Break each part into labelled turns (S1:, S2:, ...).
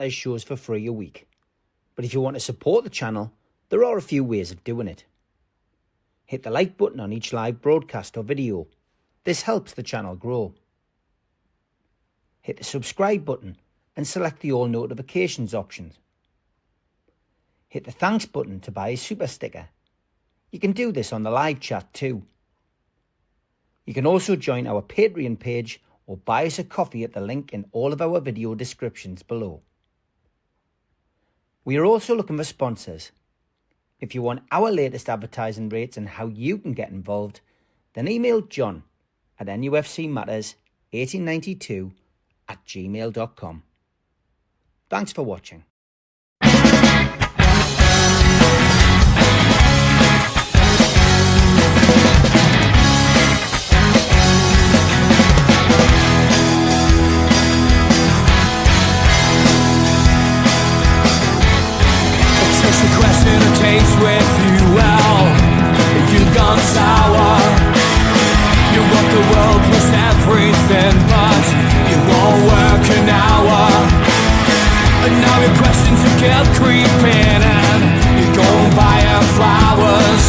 S1: Matters shows for free a week. But if you want to support the channel, there are a few ways of doing it. Hit the like button on each live broadcast or video. This helps the channel grow. Hit the subscribe button and select the all notifications option. Hit the thanks button to buy a super sticker. You can do this on the live chat too. You can also join our Patreon page or buy us a coffee at the link in all of our video descriptions below. We are also looking for sponsors. If you want our latest advertising rates and how you can get involved, then email John at nufcmatters1892@gmail.com. Thanks for watching.
S2: Taste with you well, you've gone sour. You want the world plus everything, but you won't work an hour. And now your questions are get creeping, and you go buying flowers.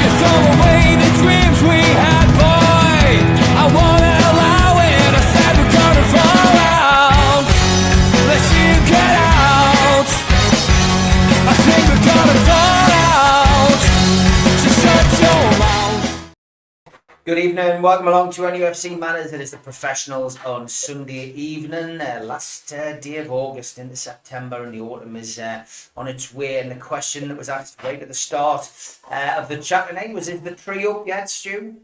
S2: You throw away the dreams we had, boy. I wanna allow it. I said we're gonna fall out. Let's you get out. I think we're gonna fall out. Just shut your mouth.
S1: Good evening and welcome along to NUFC Matters. It is the professionals on Sunday evening, last day of August into September, and the autumn is on its way. And the question that was asked right at the start of the chat tonight was, is the tree up yet, Stu?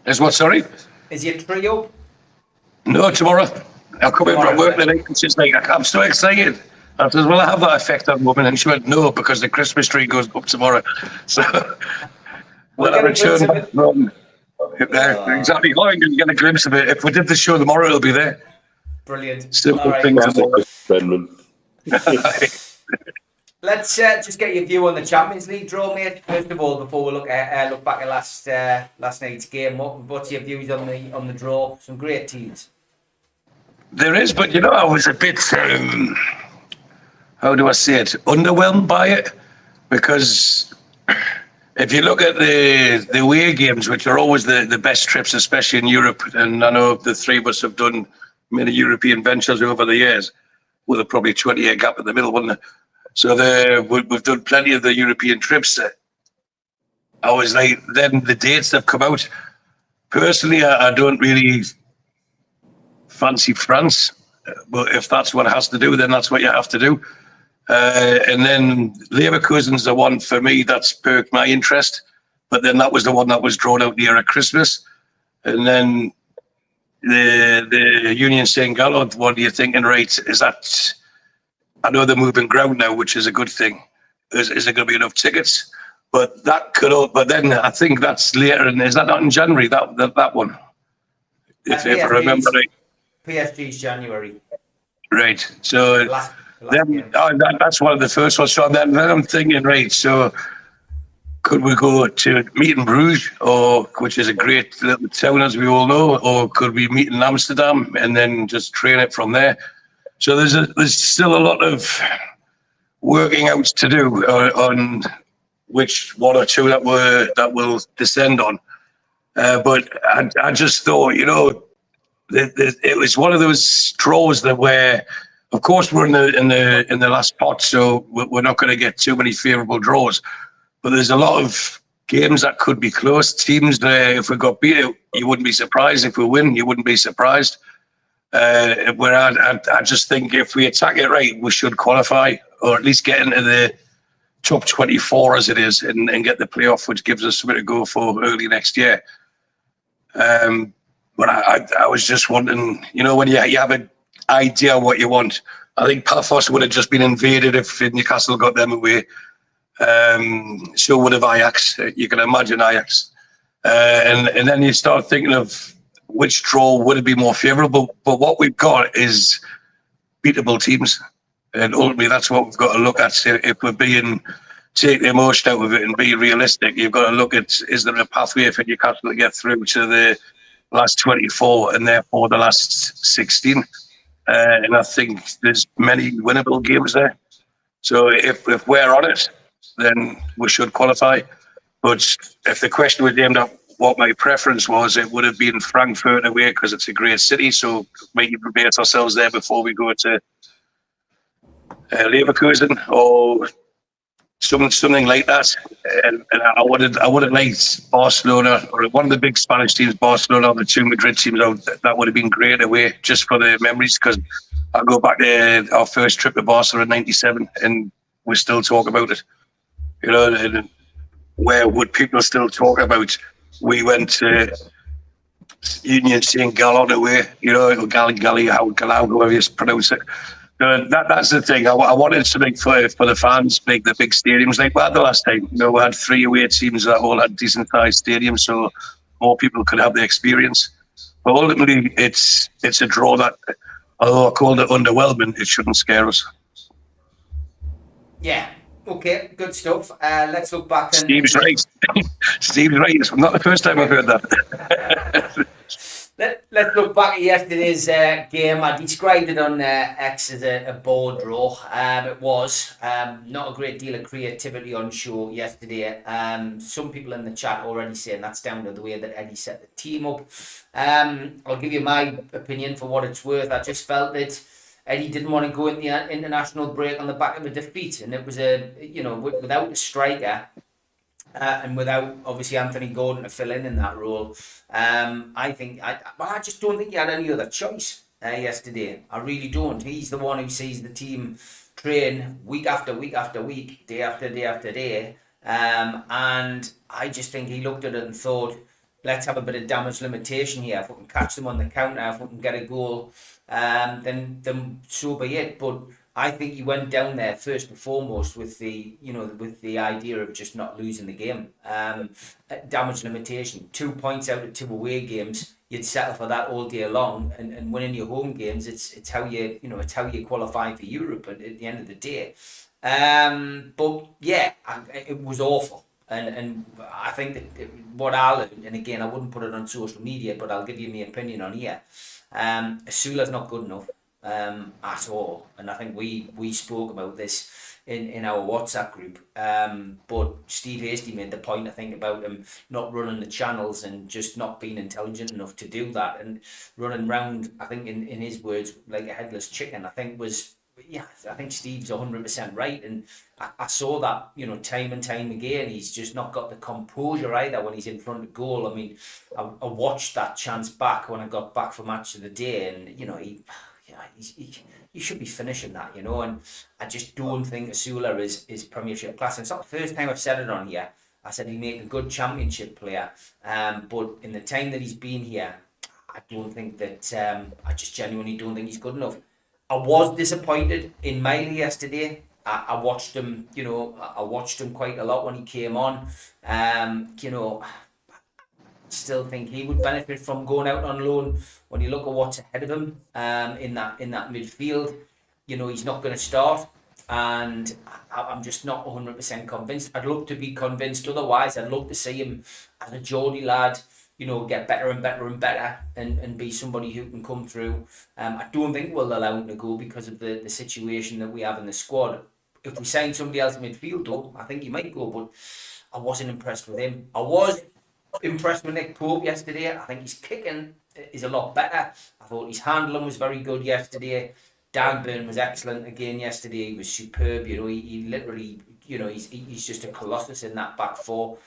S3: Is what, sorry?
S1: Is your tree up?
S3: No, tomorrow. I'll come in from work tonight. It's just like, I'm so excited. I said, will I have that effect on women? And she went, no, because the Christmas tree goes up tomorrow. So when I return from exactly, I can get a glimpse of it. If we did the show tomorrow, it'll be there.
S1: Brilliant.
S3: Simple
S1: right.
S3: things.
S1: Let's just get your view on the Champions League draw, mate. First of all, before we look back at last night's game, what's your views on the draw? Some great teams.
S3: There is, but you know, I was a bit, how do I say it, underwhelmed by it, because if you look at the away games, which are always the best trips, especially in Europe, and I know the three of us have done many European ventures over the years, with a probably 20-year gap in the middle, wasn't it? So we've done plenty of the European trips. I was like, then the dates that have come out, personally, I don't really fancy France, but if that's what it has to do, then that's what you have to do. And then Leverkusen's the one for me that's perked my interest, but then that was the one that was drawn out near at Christmas. And then the Union St. Gallo, what are you thinking, right? Is that, I know they're moving ground now, which is a good thing. Is there going to be enough tickets? But that could, but then I think that's later, and is that not in January, that one? If I remember right.
S1: PSG's January.
S3: Right, so that's one of the first ones. So then I'm thinking, right, so could we go to meet in Bruges, which is a great little town, as we all know, or could we meet in Amsterdam and then just train it from there? So there's still a lot of working out to do on which one or two that will descend on. But I just thought, you know, it was one of those draws that where, of course, we're in the last pot, so we're not going to get too many favourable draws. But there's a lot of games that could be close. Teams that if we got beat, you wouldn't be surprised. If we win, you wouldn't be surprised. Where I just think if we attack it right, we should qualify, or at least get into the top 24 as it is, and get the playoff, which gives us something to go for early next year. But I was just wondering, you know, when you have an idea of what you want. I think Paphos would have just been invaded if Newcastle got them away. So would have Ajax. You can imagine Ajax. And then you start thinking of which draw would it be more favourable. But what we've got is beatable teams. And ultimately, that's what we've got to look at. If we're take the emotion out of it and be realistic, you've got to look at, is there a pathway for Newcastle to get through to the last 24 and therefore the last 16? and I think there's many winnable games there. So if we're on it, then we should qualify. But if the question was aimed at what my preference was, it would have been Frankfurt away because it's a great city. So maybe base ourselves there before we go to Leverkusen or something like that. And I would have liked Barcelona or one of the big Spanish teams, Barcelona, or the two Madrid teams. That would have been great away just for the memories, because I go back to our first trip to Barcelona in '97 and we still talk about it. You know, and where would people still talk about? We went to Union St. Gallen away, you know, Galley, however you pronounce it. That's the thing. I wanted something for the fans, make the big stadiums like we had the last time. You know, we had 3 away teams that all had decent sized stadiums, so more people could have the experience. But ultimately, it's a draw that, although I called it underwhelming, it shouldn't scare us.
S1: Yeah. Okay, good stuff. Let's look back.
S3: Steve's right. Steve's right. It's not the first time I've heard that.
S1: Let's look back at yesterday's game. I described it on X as a board draw. It was not a great deal of creativity on show yesterday. Some people in the chat already saying that's down to the way that Eddie set the team up. I'll give you my opinion for what it's worth. I just felt that Eddie didn't want to go in the international break on the back of a defeat, and it was without a striker. And without obviously Anthony Gordon to fill in that role, I just don't think he had any other choice yesterday. I really don't. He's the one who sees the team train week after week after week, day after day after day, and I just think he looked at it and thought, let's have a bit of damage limitation here. If we can catch them on the counter, if we can get a goal, then so be it. But I think he went down there first and foremost with the idea of just not losing the game. Damage limitation, 2 points out of 2 away games. You'd settle for that all day long, and winning your home games. It's how you qualify for Europe at the end of the day. But yeah, it was awful. And I think that what and again, I wouldn't put it on social media, but I'll give you my opinion on here. Asula's not good enough at all, and I think we spoke about this in our WhatsApp group. But Steve Hasty made the point, I think, about him not running the channels and just not being intelligent enough to do that, and running round, I think in his words, like a headless chicken. I think Steve's 100% right, and I saw that, time and time again. He's just not got the composure either when he's in front of goal. I mean, I watched that chance back when I got back for Match of the Day, and he should be finishing that, and I just don't think Asula is Premiership class. And it's not the first time I've said it on here. I said he'd make a good Championship player, but in the time that he's been here, I don't think that, I just genuinely don't think he's good enough. I was disappointed in Miley yesterday. I watched him, quite a lot when he came on. Still think he would benefit from going out on loan. When you look at what's ahead of him in that midfield, he's not going to start, and I'm just not 100% convinced. I'd love to be convinced otherwise. I'd love to see him as a Geordie lad, get better and better and better, and be somebody who can come through. I don't think we'll allow him to go because of the situation that we have in the squad. If we sign somebody else in midfield, though, I think he might go, but I wasn't impressed with him. I was impressed with Nick Pope yesterday. I think his kicking is a lot better. I thought his handling was very good yesterday. Dan Burn was excellent again yesterday. He was superb. He literally, he's just a colossus in that back four.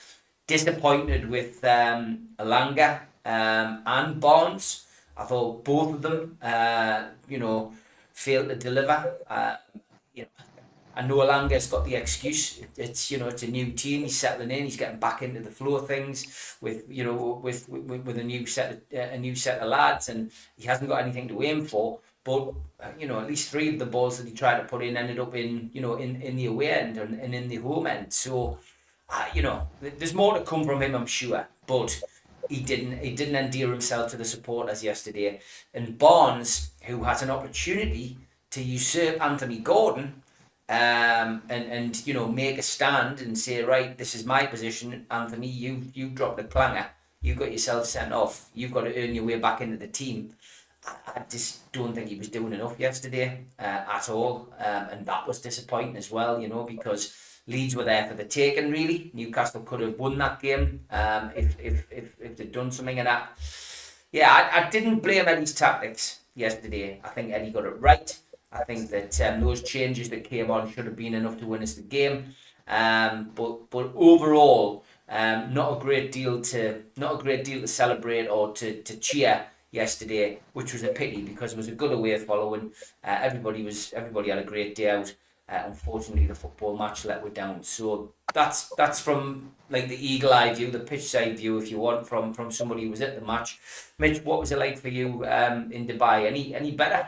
S1: Disappointed with Alanga and Barnes. I thought both of them, failed to deliver. I know Alanga's got the excuse. It's a new team. He's settling in. He's getting back into the flow of things with a new set of lads, and he hasn't got anything to aim for. But at least 3 of the balls that he tried to put in ended up in the away end and in the home end. So. There's more to come from him, I'm sure, but he didn't endear himself to the supporters yesterday. And Barnes, who has an opportunity to usurp Anthony Gordon, and make a stand and say, right, this is my position, Anthony. You dropped the clanger. You got yourself sent off. You've got to earn your way back into the team. I just don't think he was doing enough yesterday at all, and that was disappointing as well, because Leeds were there for the taking, really. Newcastle could have won that game if they'd done something of that. Yeah, I didn't blame Eddie's tactics yesterday. I think Eddie got it right. I think that those changes that came on should have been enough to win us the game. But overall, not a great deal to celebrate or to cheer yesterday, which was a pity because it was a good away following. Everybody had a great day out. Unfortunately, the football match let us down. So that's from like the eagle eye view, the pitch side view, if you want, from somebody who was at the match. Mitch, what was it like for you in Dubai? Any better?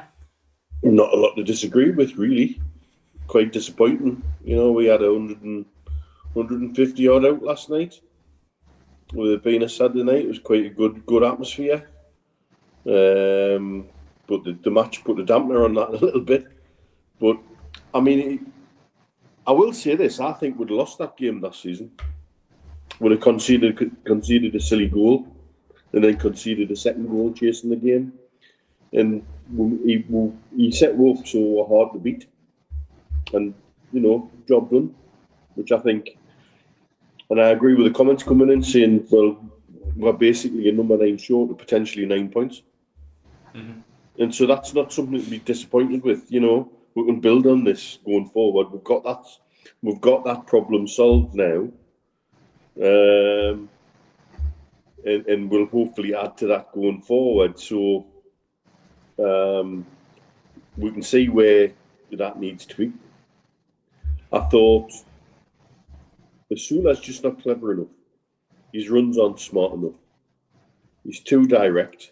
S4: Not a lot to disagree with, really. Quite disappointing. We had 150 odd out last night. With it being a Saturday night, it was quite a good atmosphere. But the match put a dampener on that a little bit. But I mean, I will say this: I think we'd lost that game last season. Would have conceded a silly goal, and then conceded a second goal chasing the game. And he set us up so hard to beat, and job done. Which I think, and I agree with the comments coming in saying, well, we're basically a number 9 short of potentially 9 points. Mm-hmm. And so that's not something to be disappointed with. We can build on this going forward. We've got that problem solved now, and we'll hopefully add to that going forward. So we can see where that needs tweak. I thought Basula's just not clever enough. His runs aren't smart enough. He's too direct.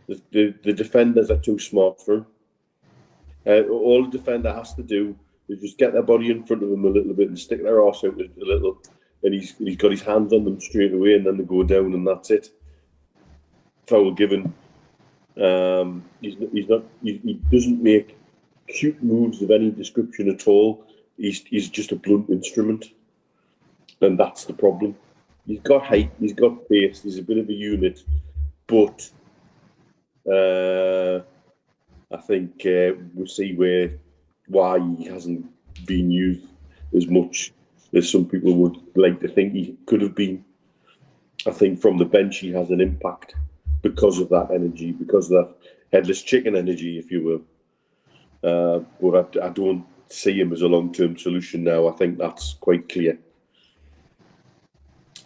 S4: The defenders are too smart for him. All the defender has to do is just get their body in front of him a little bit and stick their arse out a little, and he's got his hands on them straight away, and then they go down, and that's it. Foul given. He doesn't make cute moves of any description at all. He's just a blunt instrument, and that's the problem. He's got height, he's got pace, he's a bit of a unit, but I think we'll see why he hasn't been used as much as some people would like to think he could have been. I think from the bench he has an impact because of that energy, because of that headless chicken energy, if you will. But I don't see him as a long-term solution now. I think that's quite clear.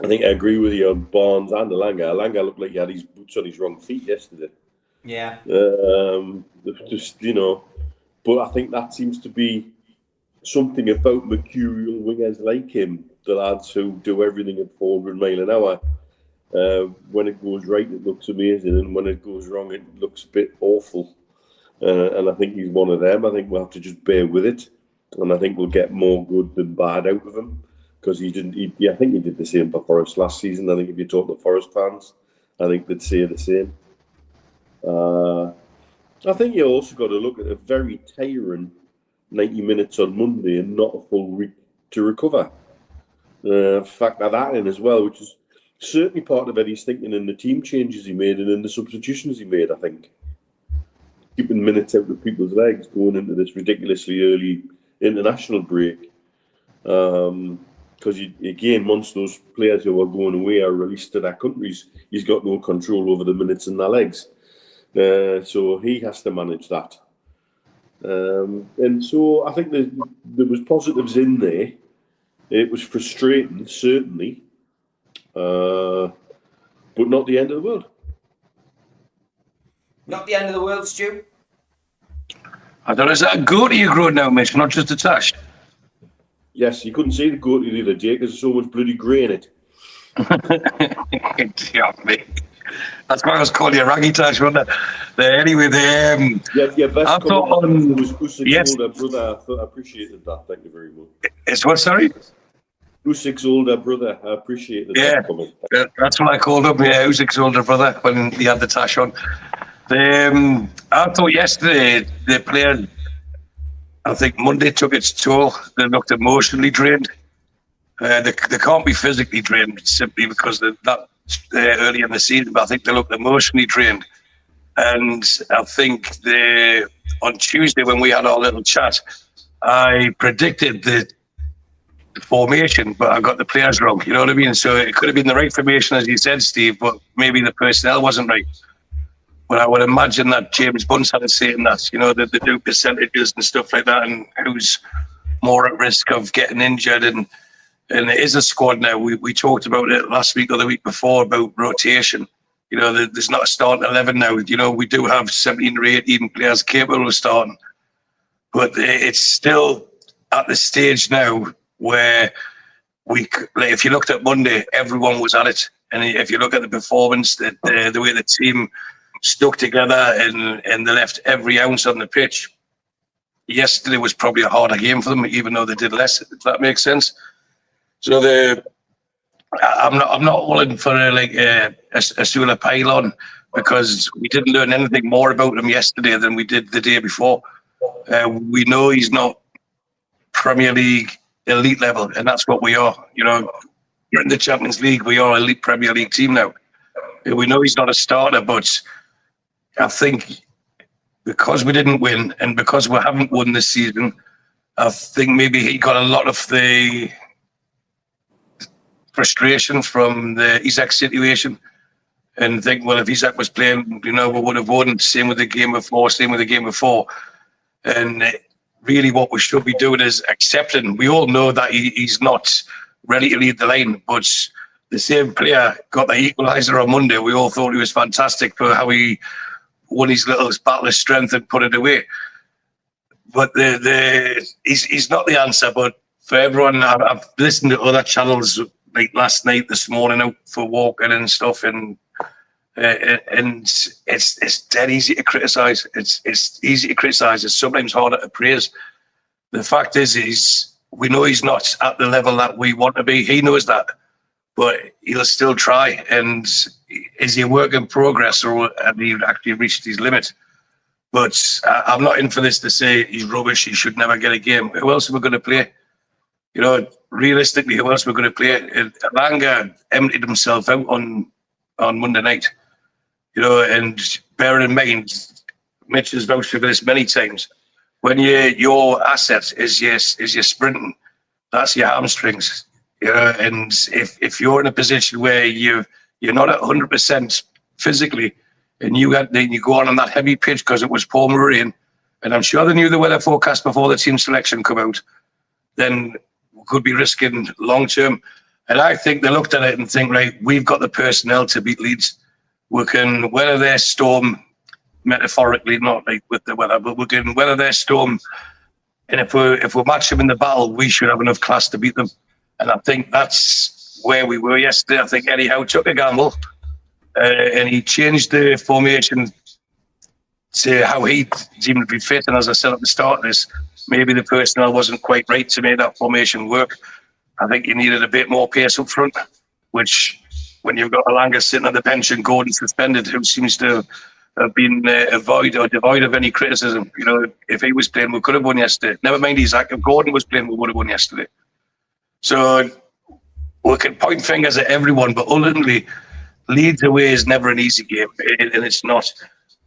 S4: I think I agree with you on Barnes and Elanga. Elanga looked like he had his boots on his wrong feet yesterday.
S1: Yeah.
S4: But I think that seems to be something about mercurial wingers like him, the lads who do everything at 400 miles an hour. When it goes right, it looks amazing, and when it goes wrong, it looks a bit awful. And I think he's one of them. I think we'll have to just bear with it, and I think we'll get more good than bad out of him, because I think he did the same for Forest last season. I think if you talk to Forest fans, I think they'd say the same. I think you also got to look at a very tiring 90 minutes on Monday and not a full week to recover. Factor that in as well, which is certainly part of Eddie's thinking in the team changes he made and in the substitutions he made, I think. Keeping minutes out of people's legs going into this ridiculously early international break. Because, again, once those players who are going away are released to their countries, he's got no control over the minutes in their legs. So he has to manage that. And so I think there was positives in there. It was frustrating, certainly, but not the end of the world.
S1: Not the end of the world, Stu?
S3: I don't know, is that a goatee you growing now, Mitch, not just a tash?
S4: Yes, you couldn't see the goatee the other day because there's so much bloody grey in it.
S3: Yeah, mate. That's why I was calling you a raggy tash, wasn't it? Anyway,
S4: your best comment was Usak's older brother. I appreciated that. Thank you very much.
S3: It's what, sorry?
S4: Usak's older brother. I appreciated that comment.
S3: That's what I called him. Yeah, Usak's older brother when he had the tash on. I thought yesterday the players, I think Monday took its toll. They looked emotionally drained. They can't be physically drained simply because that early in the season, but I think they looked emotionally drained. And I think on Tuesday when we had our little chat, I predicted the formation, but I got the players wrong. You know what I mean? So it could have been the right formation, as you said, Steve, but maybe the personnel wasn't right. But I would imagine that James Bunn's had a say in that, that they do percentages and stuff like that, and who's more at risk of getting injured. And it is a squad now. We talked about it last week or the week before about rotation. There's not a starting 11 now. We do have 17 or 18 players capable of starting. But it's still at the stage now where if you looked at Monday, everyone was at it. And if you look at the performance, the way the team stuck together and they left every ounce on the pitch, yesterday was probably a harder game for them, even though they did less, if that makes sense. So I'm not all in for a Sula pylon, because we didn't learn anything more about him yesterday than we did the day before. We know he's not Premier League elite level, and that's what we are. We're in the Champions League. We are an elite Premier League team now. We know he's not a starter, but I think because we didn't win and because we haven't won this season, I think maybe he got a lot of the frustration from the Isak situation, and think, well, if Isak was playing, we would have won. Same with the game before. And really what we should be doing is accepting. We all know that he's not ready to lead the line, but the same player got the equaliser on Monday. We all thought he was fantastic for how he won his little battle of strength and put it away. But he's not the answer. But for everyone, I've listened to other channels like last night, this morning, out for walking and stuff, and it's dead easy to criticise. It's easy to criticise. It's sometimes harder to praise. The fact is we know he's not at the level that we want to be. He knows that, but he'll still try. And is he a work in progress, or have he actually reached his limit? But I'm not in for this to say he's rubbish, he should never get a game. Who else are we going to play? Realistically, who else are we going to play? Alanga emptied himself out on Monday night. And bearing in mind, Mitch has vouched for this many times, when your asset is your sprinting, that's your hamstrings. And if you're in a position where you're not at 100% physically, and you go on that heavy pitch because it was pouring rain, and I'm sure they knew the weather forecast before the team selection come out, then we could be risking long term. And I think they looked at it and think, right, we've got the personnel to beat Leeds. We can weather their storm, metaphorically, not like with the weather, but we can weather their storm. And if we match them in the battle, we should have enough class to beat them. And I think that's where we were yesterday. I think Eddie Howe took a gamble, and he changed the formation to how he deemed to be fit. And as I said at the start of this, maybe the personnel wasn't quite right to make that formation work. I think you needed a bit more pace up front, which, when you've got Alanga sitting on the bench and Gordon suspended, who seems to have been devoid of any criticism. If he was playing, we could have won yesterday. Never mind Isak. If Gordon was playing, we would have won yesterday. So we can point fingers at everyone, but ultimately, Leeds away is never an easy game, and it's not.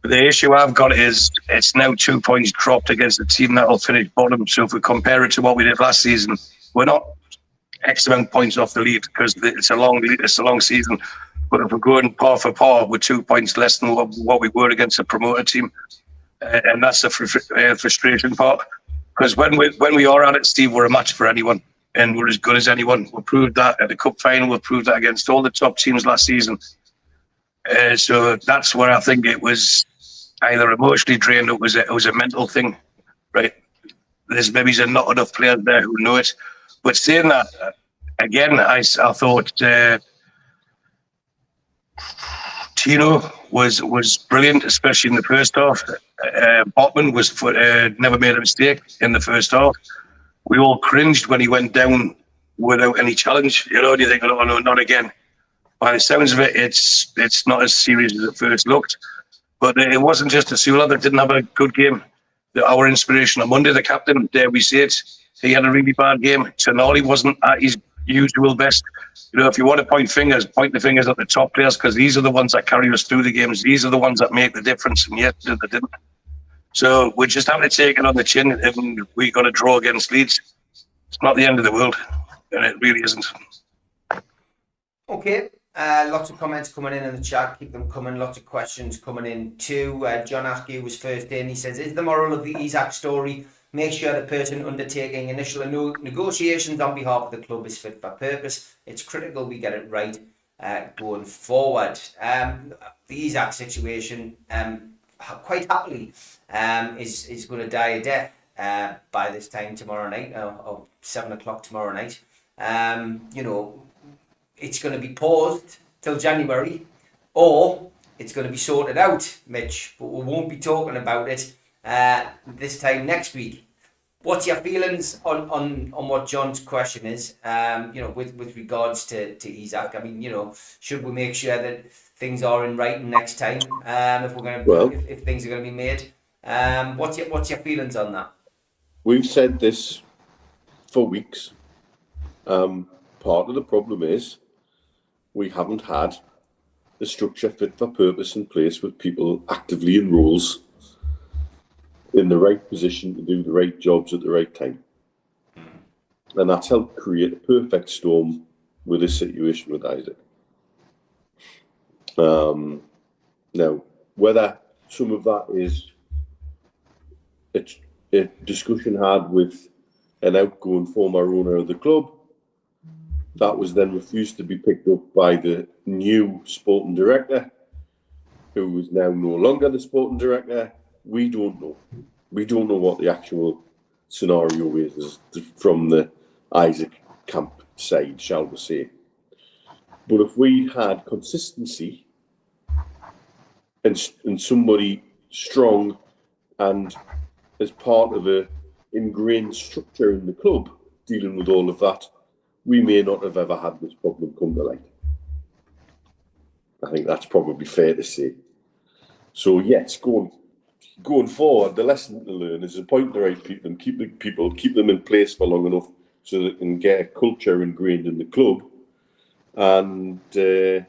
S3: But the issue I've got is it's now 2 points dropped against a team that will finish bottom. So if we compare it to what we did last season, we're not X amount of points off the lead because it's a long season. But if we're going par for par, we're 2 points less than what we were against a promoted team, and that's the frustration part. Because when we are at it, Steve, we're a match for anyone, and we're as good as anyone. We proved that at the cup final. We proved that against all the top teams last season. So that's where I think it was either emotionally drained or it was a mental thing, right? There's maybe not enough players there who know it. But saying that, again, I thought Tino was brilliant, especially in the first half. Botman never made a mistake in the first half. We all cringed when he went down without any challenge. You think, oh no, not again. By the sounds of it, it's not as serious as it first looked. But it wasn't just Asula that didn't have a good game. Our inspiration on Monday, the captain, dare we say it, he had a really bad game. Tonali wasn't at his usual best. If you want to point the fingers at the top players, because these are the ones that carry us through the games. These are the ones that make the difference, and yet they didn't. So we just have to take it on the chin, and we got to draw against Leeds. It's not the end of the world, and it really isn't.
S1: Okay, lots of comments coming in the chat. Keep them coming. Lots of questions coming in too. John Askew was first in. He says, "Is the moral of the Isak story make sure the person undertaking initial negotiations on behalf of the club is fit for purpose? It's critical we get it right going forward." The Isak situation, quite happily, is going to die a death by this time tomorrow night, or 7 o'clock tomorrow night. It's going to be paused till January, or it's going to be sorted out, Mitch, but we won't be talking about it this time next week. What's your feelings on what John's question is, with regards to Isak? I mean, should we make sure that things are in writing next time, if things are going to be made? What's your feelings on that?
S4: We've said this for weeks. Part of the problem is we haven't had the structure fit for purpose in place with people actively in roles in the right position to do the right jobs at the right time. And that's helped create a perfect storm with this situation with Isak. Now, whether some of that is a discussion had with an outgoing former owner of the club, that was then refused to be picked up by the new sporting director, who is now no longer the sporting director. We don't know. We don't know what the actual scenario is from the Isak camp side, shall we say. But if we had consistency and somebody strong and as part of a ingrained structure in the club dealing with all of that, we may not have ever had this problem come to light. I think that's probably fair to say. So yes, going forward, the lesson to learn is appoint the right people and keep them in place for long enough so they can get a culture ingrained in the club. And there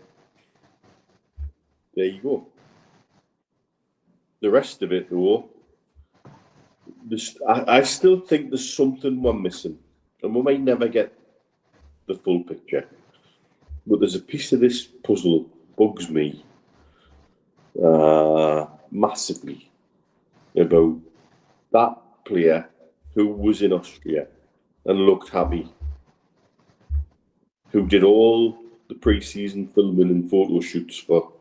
S4: you go. The rest of it, though, I still think there's something we're missing, and we might never get the full picture. But there's a piece of this puzzle bugs me massively about that player who was in Austria and looked happy, who did all the pre-season filming and photo shoots for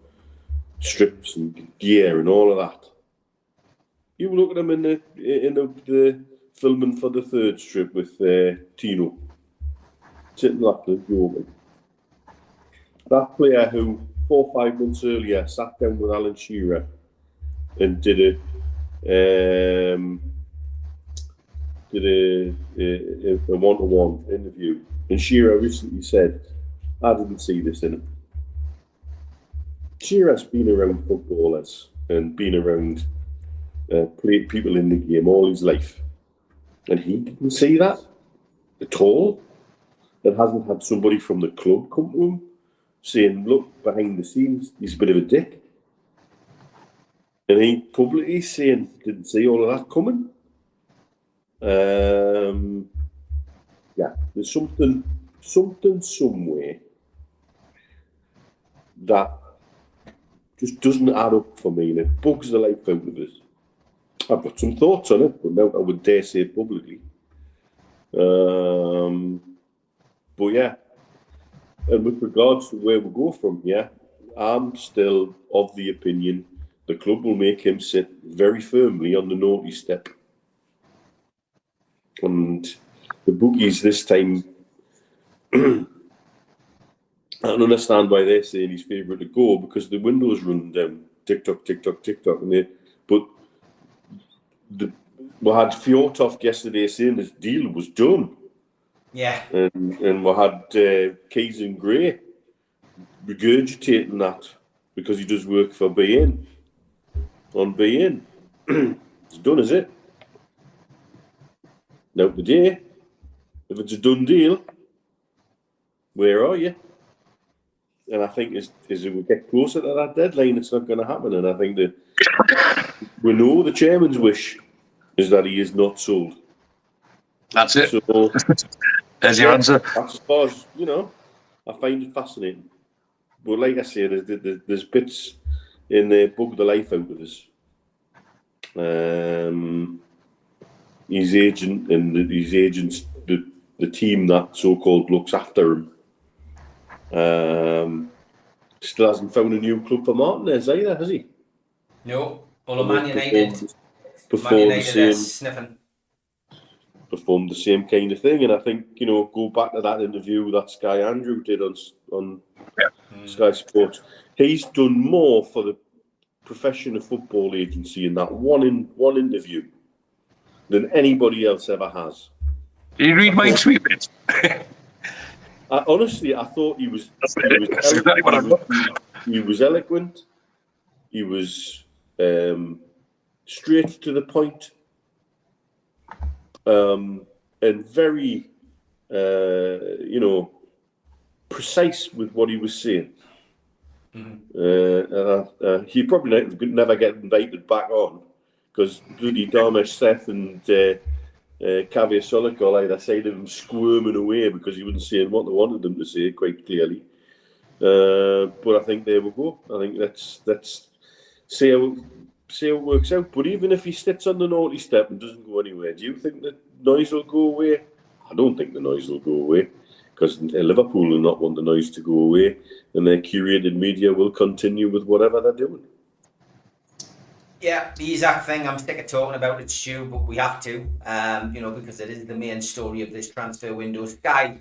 S4: strips and gear and all of that. You look at him in the filming for the third strip with Tino, sitting laughing, joking. That player who 4 or 5 months earlier sat down with Alan Shearer and did a one-to-one interview, and Shearer recently said, "I didn't see this in him." Shearer's been around footballers and been around people in the game all his life, and he didn't see that at all. It hasn't had somebody from the club come to him saying, "Look, behind the scenes, he's a bit of a dick." And he publicly saying, "Didn't see all of that coming." There's something somewhere that just doesn't add up for me, and it bugs the life out of us. I've got some thoughts on it, but no, I would dare say it publicly. But yeah, and with regards to where we go from here, I'm still of the opinion the club will make him sit very firmly on the naughty step. And the bookies this time, I don't understand why they're saying he's favourite to go, because the window's running down. Tik Tok, and we had Fjortoft yesterday saying his deal was done.
S1: Yeah.
S4: And we had Keys and Gray regurgitating that because he does work for BN. On BN. It's done, is it? Now today, if it's a done deal, where are you? And I think as we get closer to that deadline, it's not going to happen. And I think that we know the chairman's wish is that he is not sold.
S3: That's it.
S4: So
S3: there's your answer.
S4: That's as far as, I find it fascinating. But like I say, there's bits in there bug the life out of us. His agent and his agents, the team that so-called looks after him, still hasn't found a new club for Martinez either, has he?
S1: No. Well, Man United sniffing.
S4: Performed the same kind of thing, and I think go back to that interview that Sky Andrew did on Sky Sports. He's done more for the profession of football agency in that one interview than anybody else ever has.
S3: Did you read my tweet bits?
S4: Honestly, I thought he was. He was eloquent. He was straight to the point. And very, precise with what he was saying. Mm-hmm. He probably never get invited back on because bloody Dharmesh Seth and Kavya Solikol either side of him squirming away because he wasn't saying what they wanted them to say quite clearly. But I think there we go. I think let's see how it works out. But even if he sits on the naughty step and doesn't go anywhere, do you think the noise will go away? I don't think the noise will go away because Liverpool will not want the noise to go away, and their curated media will continue with whatever they're doing.
S1: Yeah, the Isak thing, I'm sick of talking about it, Stu, but we have to, because it is the main story of this transfer window. Sky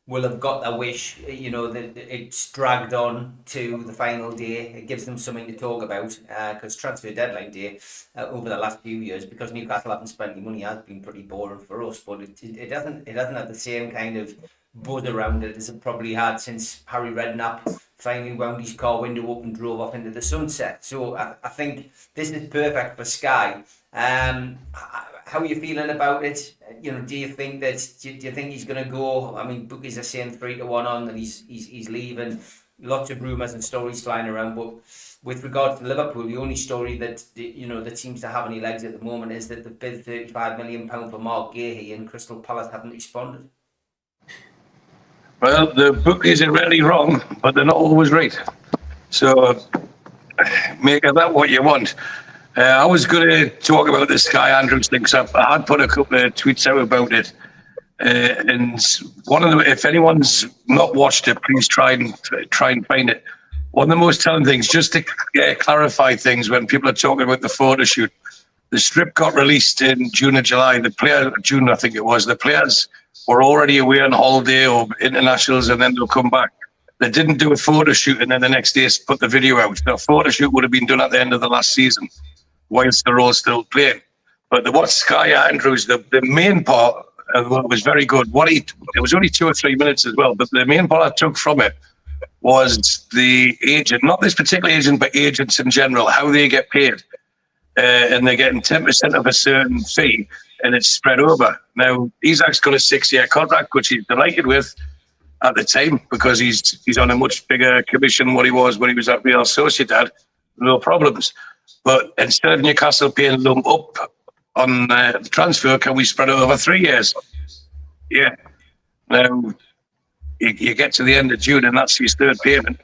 S1: will have got their wish, that it's dragged on to the final day. It gives them something to talk about because transfer deadline day over the last few years, because Newcastle haven't spent any money, has been pretty boring for us. But it doesn't have the same kind of buzz around it as it probably had since Harry Redknapp finally wound his car window up and drove off into the sunset. So I think this is perfect for Sky. How are you feeling about it? Do you think he's going to go? I mean, bookies are saying 3-1 on that he's leaving. Lots of rumours and stories flying around. But with regard to Liverpool, the only story that that seems to have any legs at the moment is that the bid £35 million for Mark Gahey and Crystal Palace haven't responded.
S3: Well, the bookies are rarely wrong, but they're not always right. So make of that what you want. I was going to talk about the Sky Andrews thing, so I had put a couple of tweets out about it. And one of them, if anyone's not watched it, please try and find it. One of the most telling things, just to clarify things, when people are talking about the photo shoot, the strip got released in June or July. June, I think it was. The players were already away on holiday or internationals, and then they'll come back. They didn't do a photo shoot and then the next day put the video out. The photo shoot would have been done at the end of the last season, whilst they're all still playing. But what Sky Andrews, the main part was very good. It was only 2 or 3 minutes as well, but the main part I took from it was the agent, not this particular agent, but agents in general, how they get paid. And they're getting 10% of a certain fee, and it's spread over. Now, Isak's got a 6-year contract, which he's delighted with at the time, because he's on a much bigger commission than what he was when he was at Real Sociedad. No problems. But instead of Newcastle paying lump up on the transfer, can we spread it over 3 years? Yeah. Now, you get to the end of June, and that's his third payment.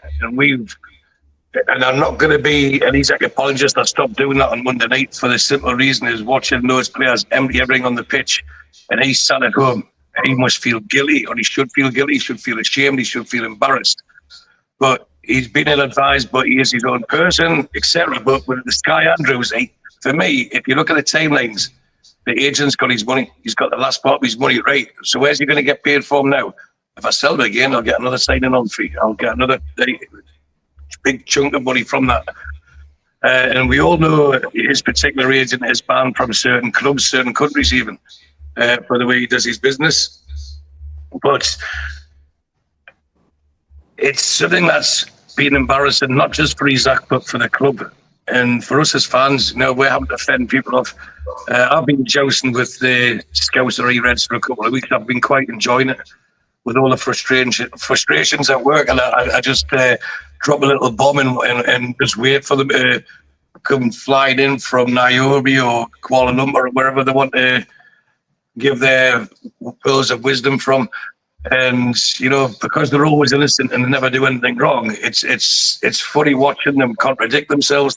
S3: And I'm not going to be an Isak apologist. I stopped doing that on Monday night for the simple reason is watching those players empty everything on the pitch, and he's sat at home. He must feel guilty, or he should feel guilty. He should feel ashamed. He should feel embarrassed. But he's been ill-advised, but he is his own person, etc. But with the Sky Andrews, for me, if you look at the timelines, the agent's got his money. He's got the last part of his money right. So where's he going to get paid from now? If I sell him again, I'll get another signing-on fee. I'll get another big chunk of money from that. And we all know his particular agent is banned from certain clubs, certain countries even, for the way he does his business. But it's something that's been embarrassing, not just for Isak, but for the club. And for us as fans, we're having to fend people off. I've been jousting with the Scousery Reds for a couple of weeks. I've been quite enjoying it. with all the frustrations at work, and I just drop a little bomb and just wait for them to come flying in from Nairobi or Kuala Lumpur or wherever they want to give their pearls of wisdom from. And because they're always innocent and they never do anything wrong, it's funny watching them contradict themselves,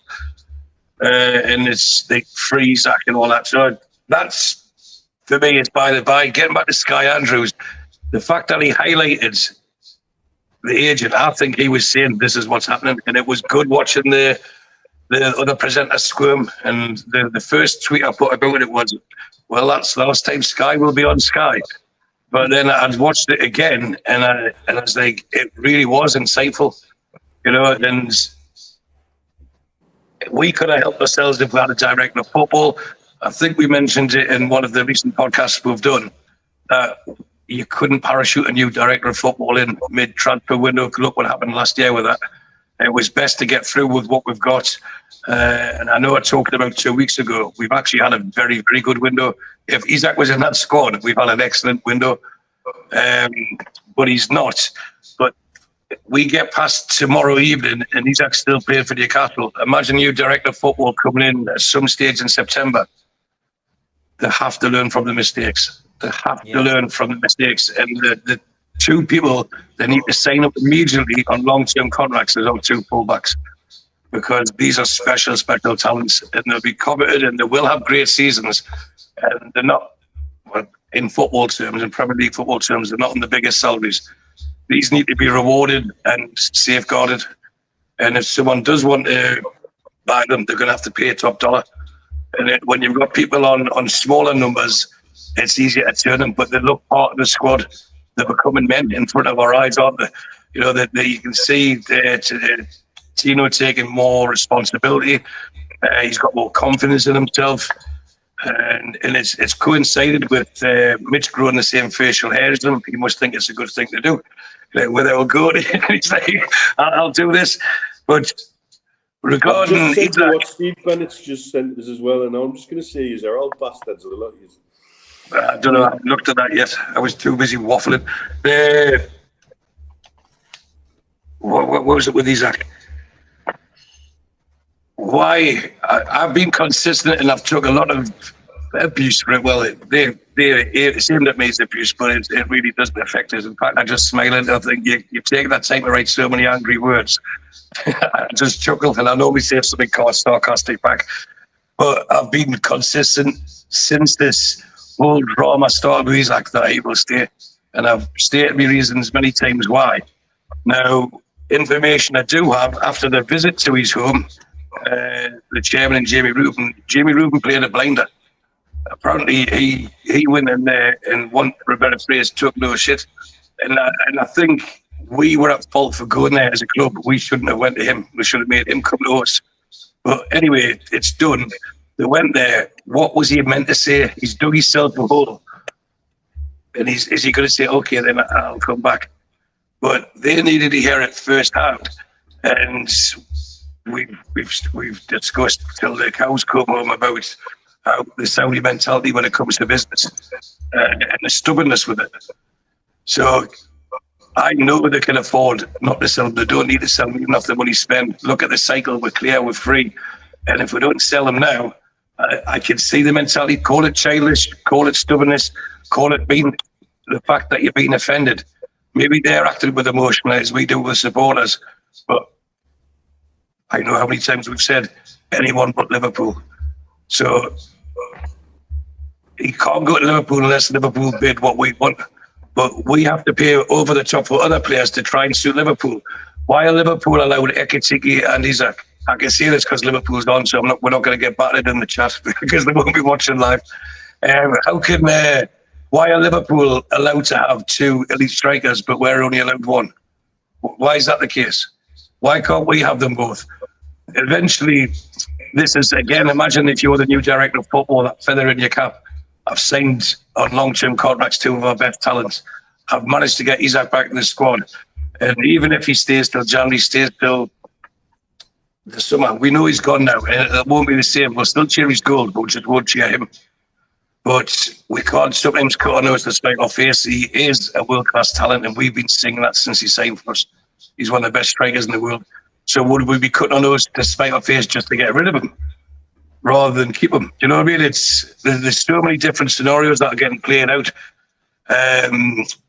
S3: and it's they freeze act and all that. So that's, for me, it's by the by. Getting back to Sky Andrews, the fact that he highlighted the agent, I think he was saying this is what's happening, and it was good watching the other presenter squirm. And the first tweet I put about it was, well, that's the last time Sky will be on Sky. But then I watched it again, and I was like, it really was insightful, and we could have helped ourselves if we had a director of football. I think we mentioned it in one of the recent podcasts we've done, that you couldn't parachute a new director of football in mid-transfer window. Look what happened last year with that. It was best to get through with what we've got. And I know I talked about 2 weeks ago, we've actually had a very, very good window. If Isak was in that squad, we've had an excellent window. But he's not. But we get past tomorrow evening and Isak's still playing for Newcastle. Imagine you director of football coming in at some stage in September. They have to learn from the mistakes. They have to learn from the mistakes. And the two people they need to sign up immediately on long-term contracts is our two fullbacks, because these are special talents, and they'll be coveted and they will have great seasons. And they're not, well, in football terms, in Premier League football terms, they're not on the biggest salaries. These need to be rewarded and safeguarded. And if someone does want to buy them, they're going to have to pay a top dollar. And when you've got people on smaller numbers, it's easier to turn them, but they look part of the squad. They're becoming men in front of our eyes, aren't they? That you can see Tino taking more responsibility. He's got more confidence in himself, and it's coincided with Mitch growing the same facial hair as him. He must think it's a good thing to do. Without going, he's like, I'll do this. But regarding
S4: what Steve Bennett's just sent us as well, and I'm just going to say, they're all bastards. A lot of you.
S3: I don't know. I haven't looked at that yet. I was too busy waffling. What was it with Isak? Why? I've been consistent and I've took a lot of abuse for it. Well, it's aimed at me as abuse, but it really doesn't affect us. In fact, I just smile and I think you take that time to write so many angry words. I just chuckle, and I normally say something sarcastic back. But I've been consistent since this whole drama started with Isak that he will stay. And I've stated my reasons many times why. Now, information I do have after the visit to his home, the chairman and Jamie Rubin played a blinder. Apparently, he went in there and, one for a better phrase, took no shit. And I think we were at fault for going there as a club. We shouldn't have went to him. We should have made him come to us. But anyway, it's done. They went there. What was he meant to say? He's dug himself a hole. And is he going to say, okay, then I'll come back? But they needed to hear it firsthand. And we've discussed till the cows come home about how the Saudi mentality when it comes to business and the stubbornness with it. So I know they can afford not to sell them. They don't need to sell them even if the money spent. Look at the cycle. We're clear. We're free. And if we don't sell them now, I can see the mentality. Call it childish. Call it stubbornness. Call it being the fact that you're being offended. Maybe they're acting with emotion as we do with supporters. But I know how many times we've said anyone but Liverpool. So he can't go to Liverpool unless Liverpool bid what we want. But we have to pay over the top for other players to try and suit Liverpool. Why are Liverpool allowed Ekitike and Isak? I can say this because Liverpool's on, so we're not going to get battered in the chat because they won't be watching live. Why are Liverpool allowed to have two elite strikers, but we're only allowed one? Why is that the case? Why can't we have them both? Eventually, this is, again, imagine if you're the new director of football, that feather in your cap. I've signed on long-term contracts two of our best talents. I've managed to get Isak back in the squad. And even if he stays till January, stays till the summer, we know he's gone now. And it won't be the same. We'll still cheer his goal, but we just won't cheer him. But we can't sometimes cut our nose to spite our face. He is a world-class talent, and we've been singing that since he signed for us. He's one of the best strikers in the world. So would we be cutting our nose to spite our face just to get rid of him, rather than keep him? Do you know what I mean? There's so many different scenarios that are getting played out.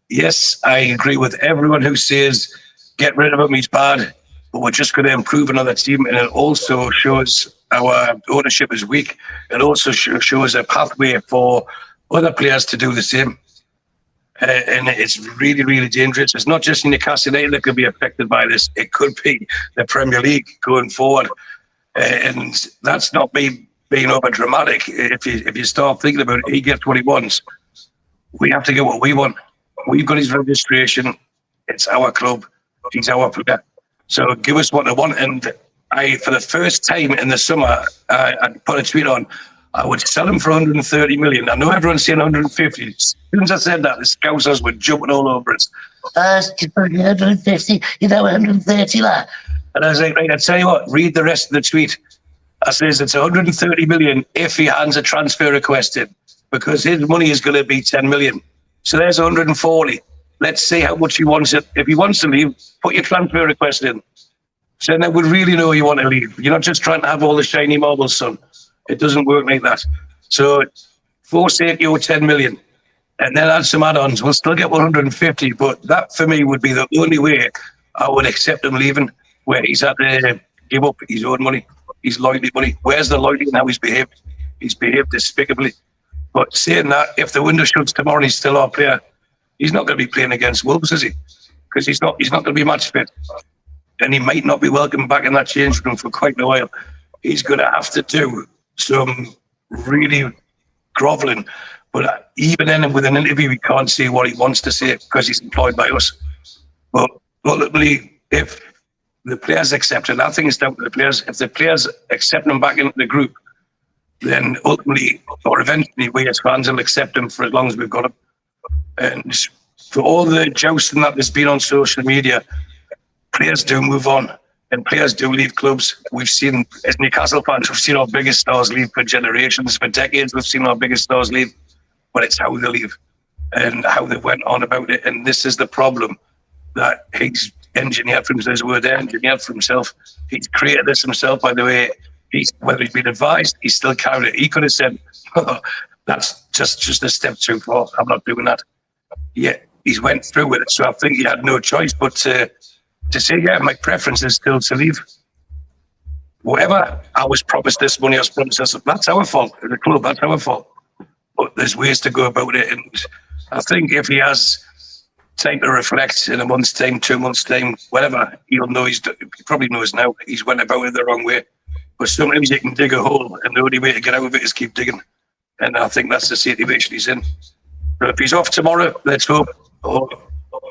S3: Yes, I agree with everyone who says get rid of him, he's bad, but we're just going to improve another team. And it also shows our ownership is weak. It also shows a pathway for other players to do the same. And it's really, really dangerous. It's not just Newcastle United that could be affected by this. It could be the Premier League going forward. And that's not me being over dramatic. If you start thinking about it, he gets what he wants. We have to get what we want. We've got his registration. It's our club. He's our player. So give us what they want. And for the first time in the summer, I put a tweet on, I would sell him for 130 million. I know everyone's saying 150. As soon as I said that, the Scousers were jumping all over us. 150, 130 lah. And I was like, right, I tell you what, read the rest of the tweet. I says it's 130 million if he hands a transfer request in, because his money is going to be 10 million. So there's 140. Let's see how much he wants it. If he wants to leave, put your transfer request in. So then we really know you want to leave. You're not just trying to have all the shiny marbles, son. It doesn't work like that. So forsake your 10 million and then add some add-ons. We'll still get 150, but that for me would be the only way I would accept him leaving, where he's had to give up his own money, his loyalty money. Where's the loyalty in how he's behaved? He's behaved despicably. But saying that, if the window shuts tomorrow and he's still our player, he's not going to be playing against Wolves, is he? Because he's not going to be match fit. And he might not be welcome back in that change room for quite a while. He's going to have to do some really grovelling. But even then, with an interview, we can't see what he wants to say because he's employed by us. But ultimately, if the players accept it, I think it's down to the players. If the players accept him back into the group, then ultimately, or eventually, we as fans will accept him for as long as we've got him. And for all the jousting that there's been on social media, players do move on and players do leave clubs. We've seen, as Newcastle fans, we've seen our biggest stars leave for generations. For decades, we've seen our biggest stars leave. But it's how they leave and how they went on about it. And this is the problem that he's engineered for himself. There's a word there, engineered for himself. He's created this himself, by the way. Whether he's been advised, he's still carried it. He could have said, oh, that's just a step too far. I'm not doing that. Yeah, he's went through with it. So I think he had no choice but to say, yeah, my preference is still to leave. Whatever I was promised this money, I was promised this. That's our fault. The club, that's our fault. But there's ways to go about it. And I think if he has time to reflect in a month's time, 2 months' time, whatever, he'll know he probably knows now he's went about it the wrong way. But sometimes you can dig a hole and the only way to get out of it is keep digging. And I think that's the situation he's in. So if he's off tomorrow, let's hope, or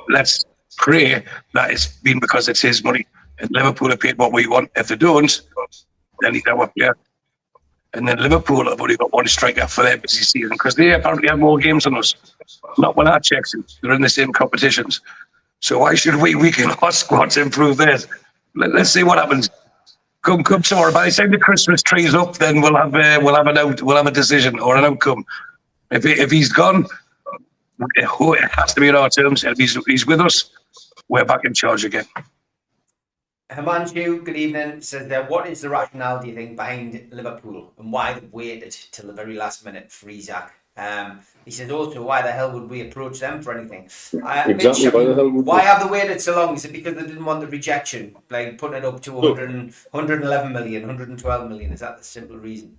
S3: let's pray that it's been because it's his money and Liverpool have paid what we want. If they don't, then he's our player. And then Liverpool have only got one striker for their busy season because they apparently have more games than us. Not when I checked it. They're in the same competitions. So why should we weaken our squad to improve theirs? Let's see what happens. Come tomorrow. By the time the Christmas tree is up, then we'll have a decision or an outcome. If he's gone, it has to be in our terms. If he's with us, we're back in charge again.
S1: Himanshu, good evening, says what is the rationale, do you think, behind Liverpool and why they waited till the very last minute for Isak? He says also, why the hell would we approach them for anything?
S4: Exactly,
S1: Mitch, why have they waited so long? Is it because they didn't want the rejection, like putting it up to 111 million, 112 million? Is that the simple reason?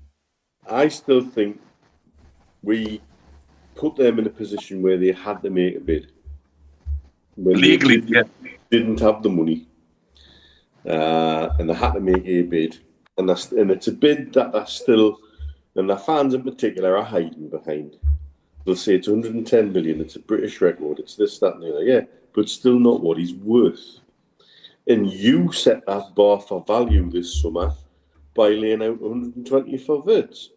S4: I still think we put them in a position where they had to make a bid. When
S3: legally,
S4: they didn't have the money. And they had to make a bid, and it's a bid that they're still, and the fans in particular are hiding behind. They'll say it's 110 million, it's a British record, it's this, that, and the other, yeah, but still not what he's worth. And you set that bar for value this summer by laying out 120 for Wirtz.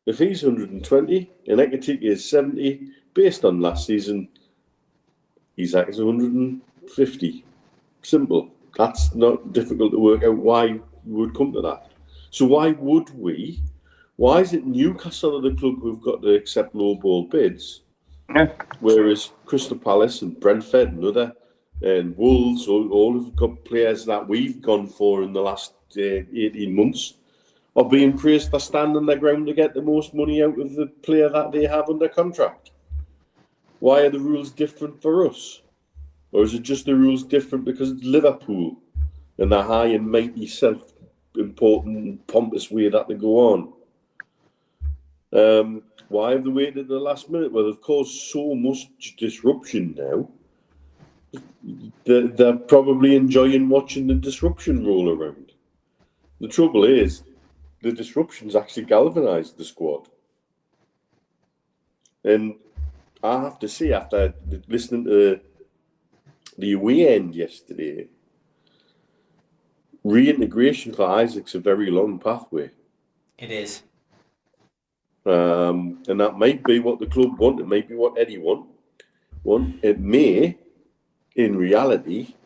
S4: If he's 120 and Ekitike is 70, based on last season, Isak is 150. Simple. That's not difficult to work out why we would come to that. So why would we, Why is it Newcastle are the club who've got to accept low ball bids,
S3: Yeah.
S4: whereas Crystal Palace and Brentford and Wolves all have got players that we've gone for in the last 18 months are being praised for standing their ground to get the most money out of the player that they have under contract? Why are the rules different for us? Or is it just the rules different because it's Liverpool and the high and mighty, self-important and pompous way that they go on? Why have they waited at the last minute? Well, they've caused so much disruption now. They're probably enjoying watching the disruption roll around. The trouble is, the disruptions actually galvanised the squad. And I have to say, after listening to the away end yesterday, reintegration for Isak's a very long pathway.
S1: It is.
S4: And that might be what the club want. It might be what Eddie want. It may, in reality,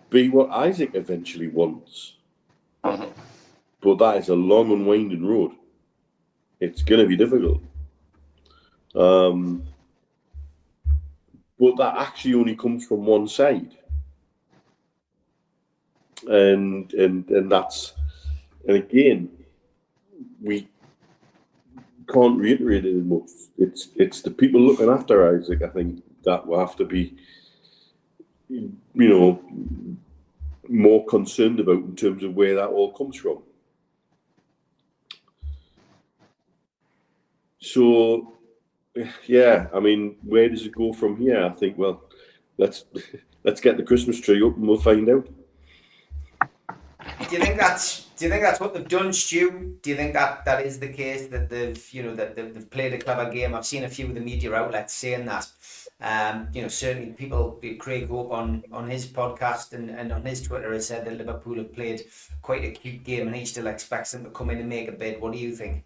S4: be what Isak eventually wants. But that is a long and winding road. It's going to be difficult. But that actually only comes from one side. And again, we can't reiterate it as much. It's the people looking after Isak, I think, that will have to be, more concerned about in terms of where that all comes from. So, yeah, I mean, where does it go from here? I think, well, let's get the Christmas tree up and we'll find out.
S1: Do you think that's what they've done, Stu? Do you think that is the case, that they've played a clever game? I've seen a few of the media outlets saying that. Certainly people, Craig Hope on his podcast and on his Twitter has said that Liverpool have played quite a cute game and he still expects them to come in and make a bid. What do you think?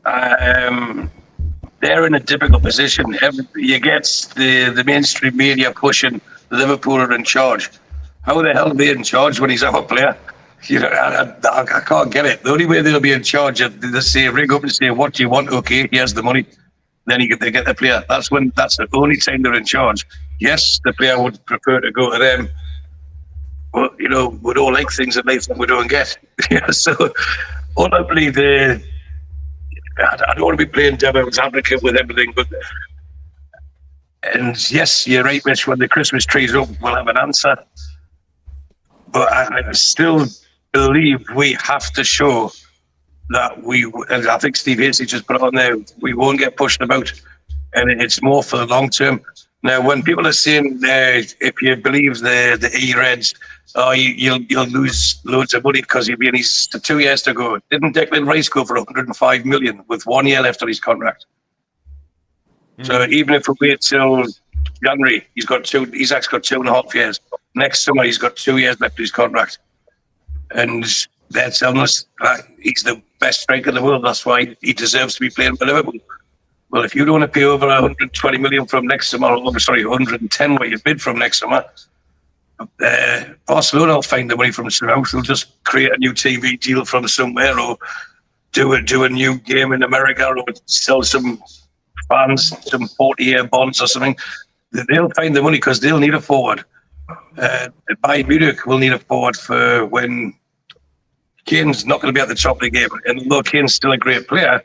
S3: They're in a difficult position. You get the mainstream media pushing Liverpool are in charge. How the hell are they in charge when he's our player? I can't get it. The only way they'll be in charge is they say, ring up and say, what do you want? Okay, here's the money. Then they get the player. That's the only time they're in charge. Yes, the player would prefer to go to them. But, we don't like things in life that we don't get. So, ultimately, I don't want to be playing devil's advocate with everything, and yes, you're right, Mitch, when the Christmas tree's up, we'll have an answer. But I still believe we have to show that and I think Steve Hasty just put it on there, we won't get pushed about, and it's more for the long term. Now, when people are saying, if you believe the E-Reds, you'll lose loads of money because you've been 2 years to go. Didn't Declan Rice go for 105 million with 1 year left on his contract? So even if we wait till January, Isak's got 2.5 years. Next summer, he's got 2 years left of his contract. And they're telling us that he's the best striker in the world. That's why he deserves to be playing for Liverpool. Well, if you don't want to pay over 120 million from next summer, 110 what you bid from next summer, Barcelona will find the money from somewhere else. They'll just create a new TV deal from somewhere, or do a new game in America, or sell some fans some 40-year bonds or something. They'll find the money because they'll need a forward. Bayern Munich will need a forward for when Kane's not going to be at the top of the game. And although Kane's still a great player,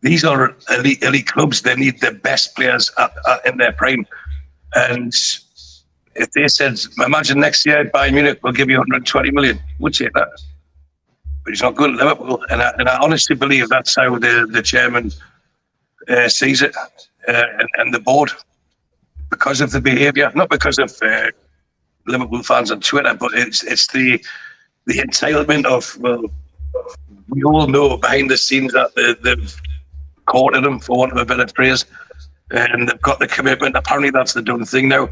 S3: these are elite clubs. They need the best players in their prime. And if they said, imagine next year Bayern Munich will give you 120 million, would say that. But he's not good at Liverpool. And I honestly believe that's how the chairman sees it, and the board, because of the behaviour, not because of Liverpool fans on Twitter, but it's the entitlement of, well, we all know behind the scenes that they've courted him, for want of a better phrase, and they've got the commitment. Apparently that's the done thing now,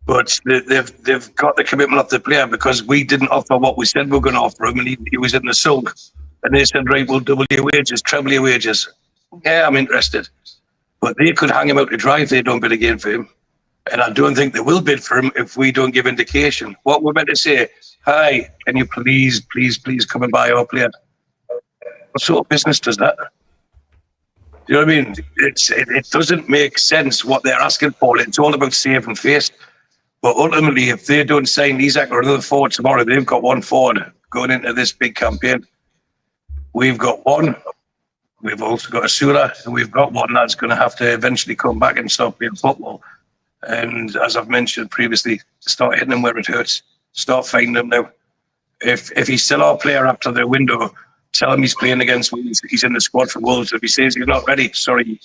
S3: but they've got the commitment of the player because we didn't offer what we said we were going to offer him, and he was in the sulk, and they said, right, we'll double your wages, treble your wages. Yeah, I'm interested. But they could hang him out to dry if they don't bid again for him. And I don't think they will bid for him if we don't give indication. What we're meant to say, hi, can you please come and buy our player? What sort of business does that? You know what I mean? It doesn't make sense what they're asking for. It's all about saving face. But ultimately, if they don't sign Isak or another forward tomorrow, they've got one forward going into this big campaign. We've got one. We've also got a Sura, and we've got one that's going to have to eventually come back and start playing football. And as I've mentioned previously, start hitting them where it hurts. Start finding them now. If he's still our player after the window, tell him he's playing against Wolves. He's in the squad for Wolves. If he says you're not ready, sorry,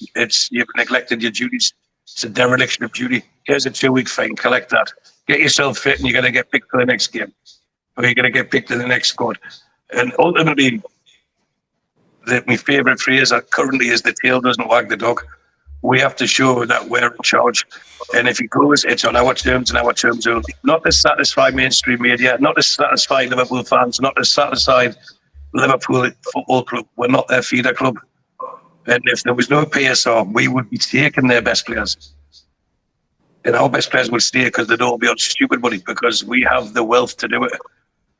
S3: you've neglected your duties. It's a dereliction of duty. Here's a 2-week fine. Collect that. Get yourself fit, and you're going to get picked for the next game, or you're going to get picked in the next squad. And ultimately, my favourite phrase currently is the tail doesn't wag the dog. We have to show that we're in charge. And if he goes, it's on our terms and our terms only. Not to satisfy mainstream media, not to satisfy Liverpool fans, not to satisfy Liverpool Football Club. We're not their feeder club. And if there was no PSR, we would be taking their best players. And our best players would stay because they'd all be on stupid money because we have the wealth to do it.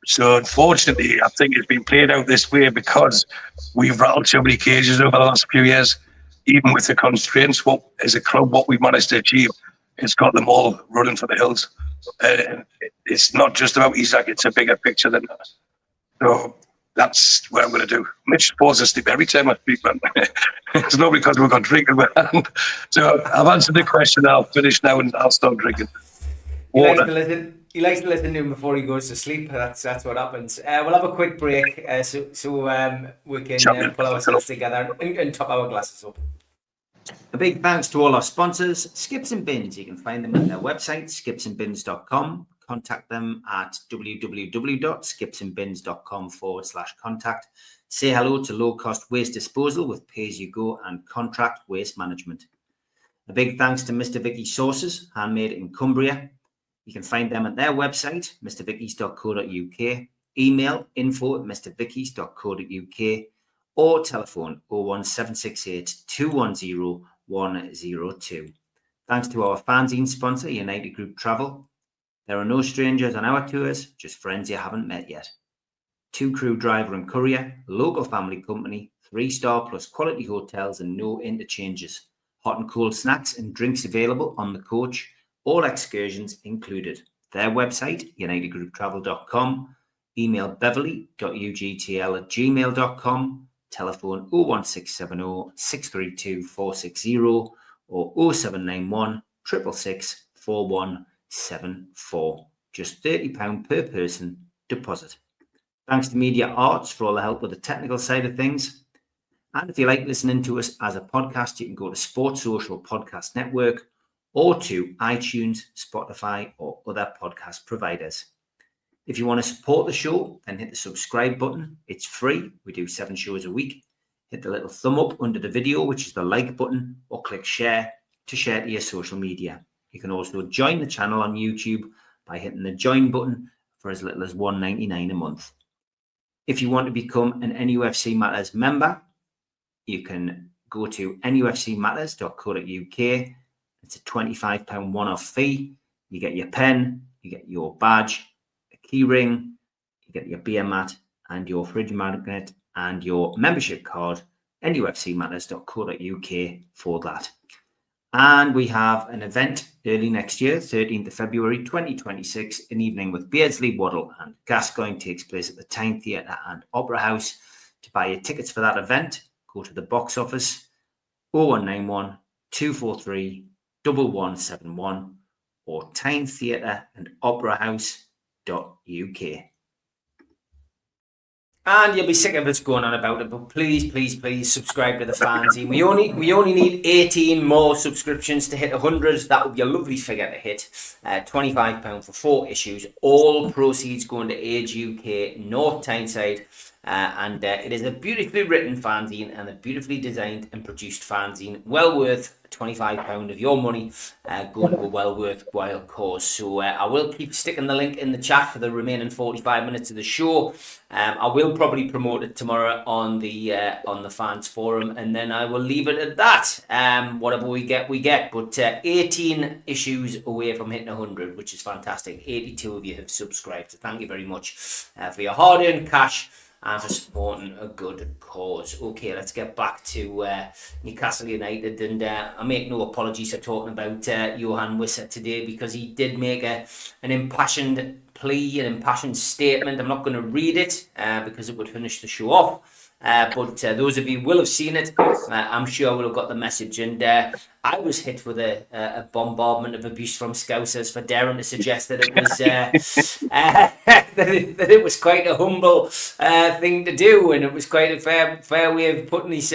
S3: So unfortunately, I think it's been played out this way because we've rattled so many cages over the last few years. Even with the constraints, as a club, what we've managed to achieve, it's got them all running for the hills. It's not just about Isak, it's a bigger picture than that. So that's what I'm going to do. Mitch falls asleep every time I speak, man. It's not because we've got drink in my hand. So I've answered the question. I'll finish now and I'll stop drinking.
S1: He likes to listen to him before he goes to sleep. That's what happens. We'll have a quick break so we can pull ourselves together and top our glasses up. A big thanks to all our sponsors, Skips and Bins. You can find them at their website, skipsandbins.com. Contact them at www.skipsandbins.com/contact. Say hello to low-cost waste disposal with pay-as-you-go and contract waste management. A big thanks to Mr. Vicky's Sauces, handmade in Cumbria. You can find them at their website, mrvickys.co.uk, email info@mrvickys.co.uk, or telephone 01768 210 102. Thanks to our fanzine sponsor, United Group Travel. There are no strangers on our tours, just friends you haven't met yet. 2-crew driver and courier, local family company, 3-star plus quality hotels and no interchanges. Hot and cold snacks and drinks available on the coach. All excursions included. Their website, unitedgrouptravel.com, email beverly.ugtl@gmail.com, telephone 01670 632 460 or 0791 666 4174. Just £30 per person deposit. Thanks to Media Arts for all the help with the technical side of things. And if you like listening to us as a podcast, you can go to Sports Social Podcast Network or to iTunes, Spotify, or other podcast providers. If you want to support the show, then hit the subscribe button. It's free. We do 7 shows a week. Hit the little thumb up under the video, which is the like button, or click share to share to your social media. You can also join the channel on YouTube by hitting the join button for as little as $1.99 a month. If you want to become an NUFC Matters member, you can go to nufcmatterspodcast.co.uk. It's a £25 one-off fee. You get your pen, you get your badge, a key ring, you get your beer mat and your fridge magnet and your membership card, nufcmatterspodcast.co.uk for that. And we have an event early next year, 13th of February 2026, an evening with Beardsley, Waddle and Gascoigne takes place at the Tyne Theatre and Opera House. To buy your tickets for that event, go to the box office 0191 243 1171 or Tyne Theatre and Opera House.uk. And you'll be sick of us going on about it, but please subscribe to the fanzine. We only need 18 more subscriptions to hit 100. That would be a lovely figure to hit. £25 for 4 issues. All proceeds going to Age UK North Tyneside. And it is a beautifully written fanzine and a beautifully designed and produced fanzine. Well worth £25 of your money going to a well worthwhile cause. So I will keep sticking the link in the chat for the remaining 45 minutes of the show. I will probably promote it tomorrow on the fans forum, and then I will leave it at that. Whatever we get, we get. But 18 issues away from hitting 100, which is fantastic. 82 of you have subscribed, so thank you very much for your hard-earned cash and for supporting a good cause. Okay, let's get back to Newcastle United, and I make no apologies for talking about Johan Whissa today, because he did make an impassioned plea, an impassioned statement. I'm not going to read it because it would finish the show off. But those of you will have seen it. I'm sure will have got the message. And I was hit with a bombardment of abuse from Scousers for daring to suggest that it was that it was quite a humble thing to do, and it was quite a fair way of putting his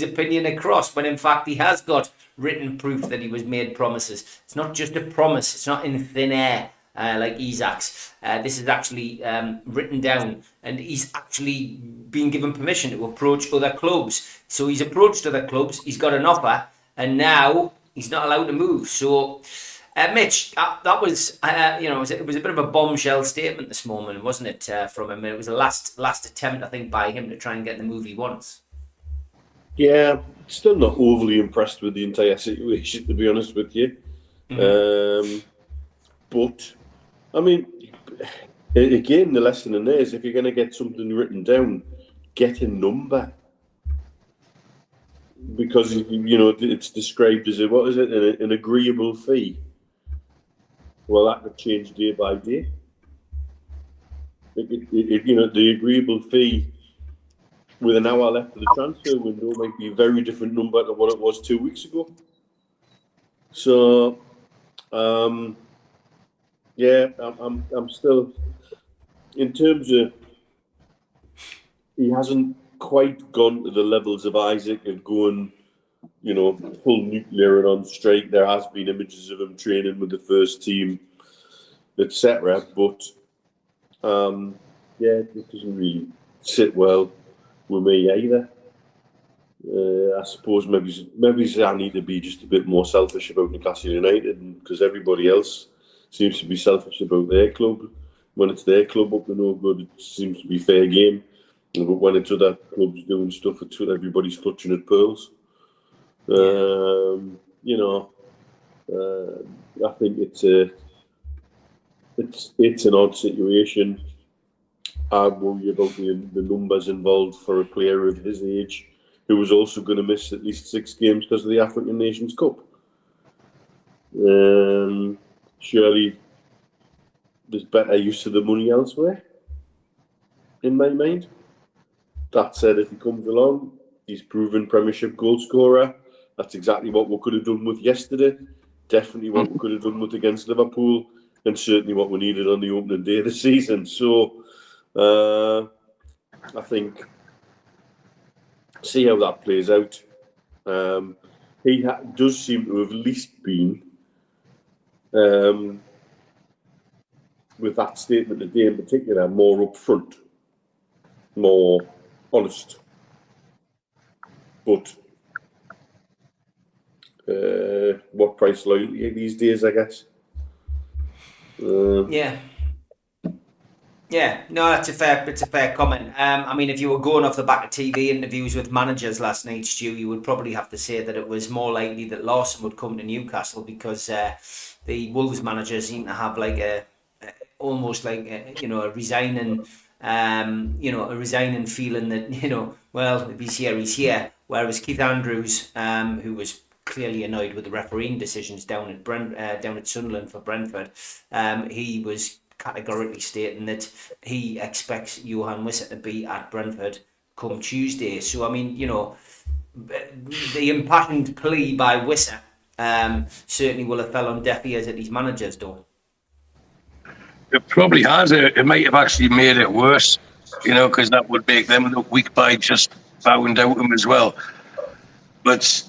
S1: opinion across. When in fact he has got written proof that he was made promises. It's not just a promise. It's not in thin air. Like Isak's. This is actually written down, and he's actually been given permission to approach other clubs. So he's approached other clubs, he's got an offer, and now he's not allowed to move. So, Mitch, that was, it was a bit of a bombshell statement this morning, wasn't it, from him? It was a last attempt, I think, by him to try and get the move he wants.
S4: Yeah, still not overly impressed with the entire situation, to be honest with you. Mm-hmm. But I mean, again, the lesson in there is, if you're going to get something written down, get a number. Because, it's described as an agreeable fee. Well, that could change day by day. The agreeable fee with an hour left of the transfer window might be a very different number to what it was 2 weeks ago. So, yeah, I'm still, in terms of, he hasn't quite gone to the levels of Isak of going, full nuclear and on strike. There has been images of him training with the first team, etc. But it doesn't really sit well with me either. I suppose maybe I need to be just a bit more selfish about Newcastle United, because everybody else seems to be selfish about their club. When it's their club up to no good, it seems to be fair game. But when it's other clubs doing stuff, everybody's clutching at pearls. I think it's an odd situation. I worry about the numbers involved for a player of his age, who was also going to miss at least 6 games because of the African Nations Cup. Surely there's better use of the money elsewhere, in my mind. That said, if he comes along, he's proven Premiership goal scorer. That's exactly what we could have done with yesterday. Definitely what we could have done with against Liverpool, and certainly what we needed on the opening day of the season. So, I think, see how that plays out. He does seem to have at least been, with that statement today in particular, more upfront, more honest. But what price loyalty these days, I guess.
S1: Yeah, no, it's a fair comment. I mean, if you were going off the back of TV interviews with managers last night, Stu, you would probably have to say that it was more likely that Lawson would come to Newcastle, because the Wolves manager seemed to have like a resigning, a resigning feeling that, well, if he's here, he's here. Whereas Keith Andrews, who was clearly annoyed with the refereeing decisions down at Sunderland for Brentford, he was categorically stating that he expects Johan Whissa to be at Brentford come Tuesday. So, I mean, the impassioned plea by Whissa certainly will have fell on deaf ears at these managers' door.
S3: It probably has. It might have actually made it worse, because that would make them look weak by just bowing down to him as well. But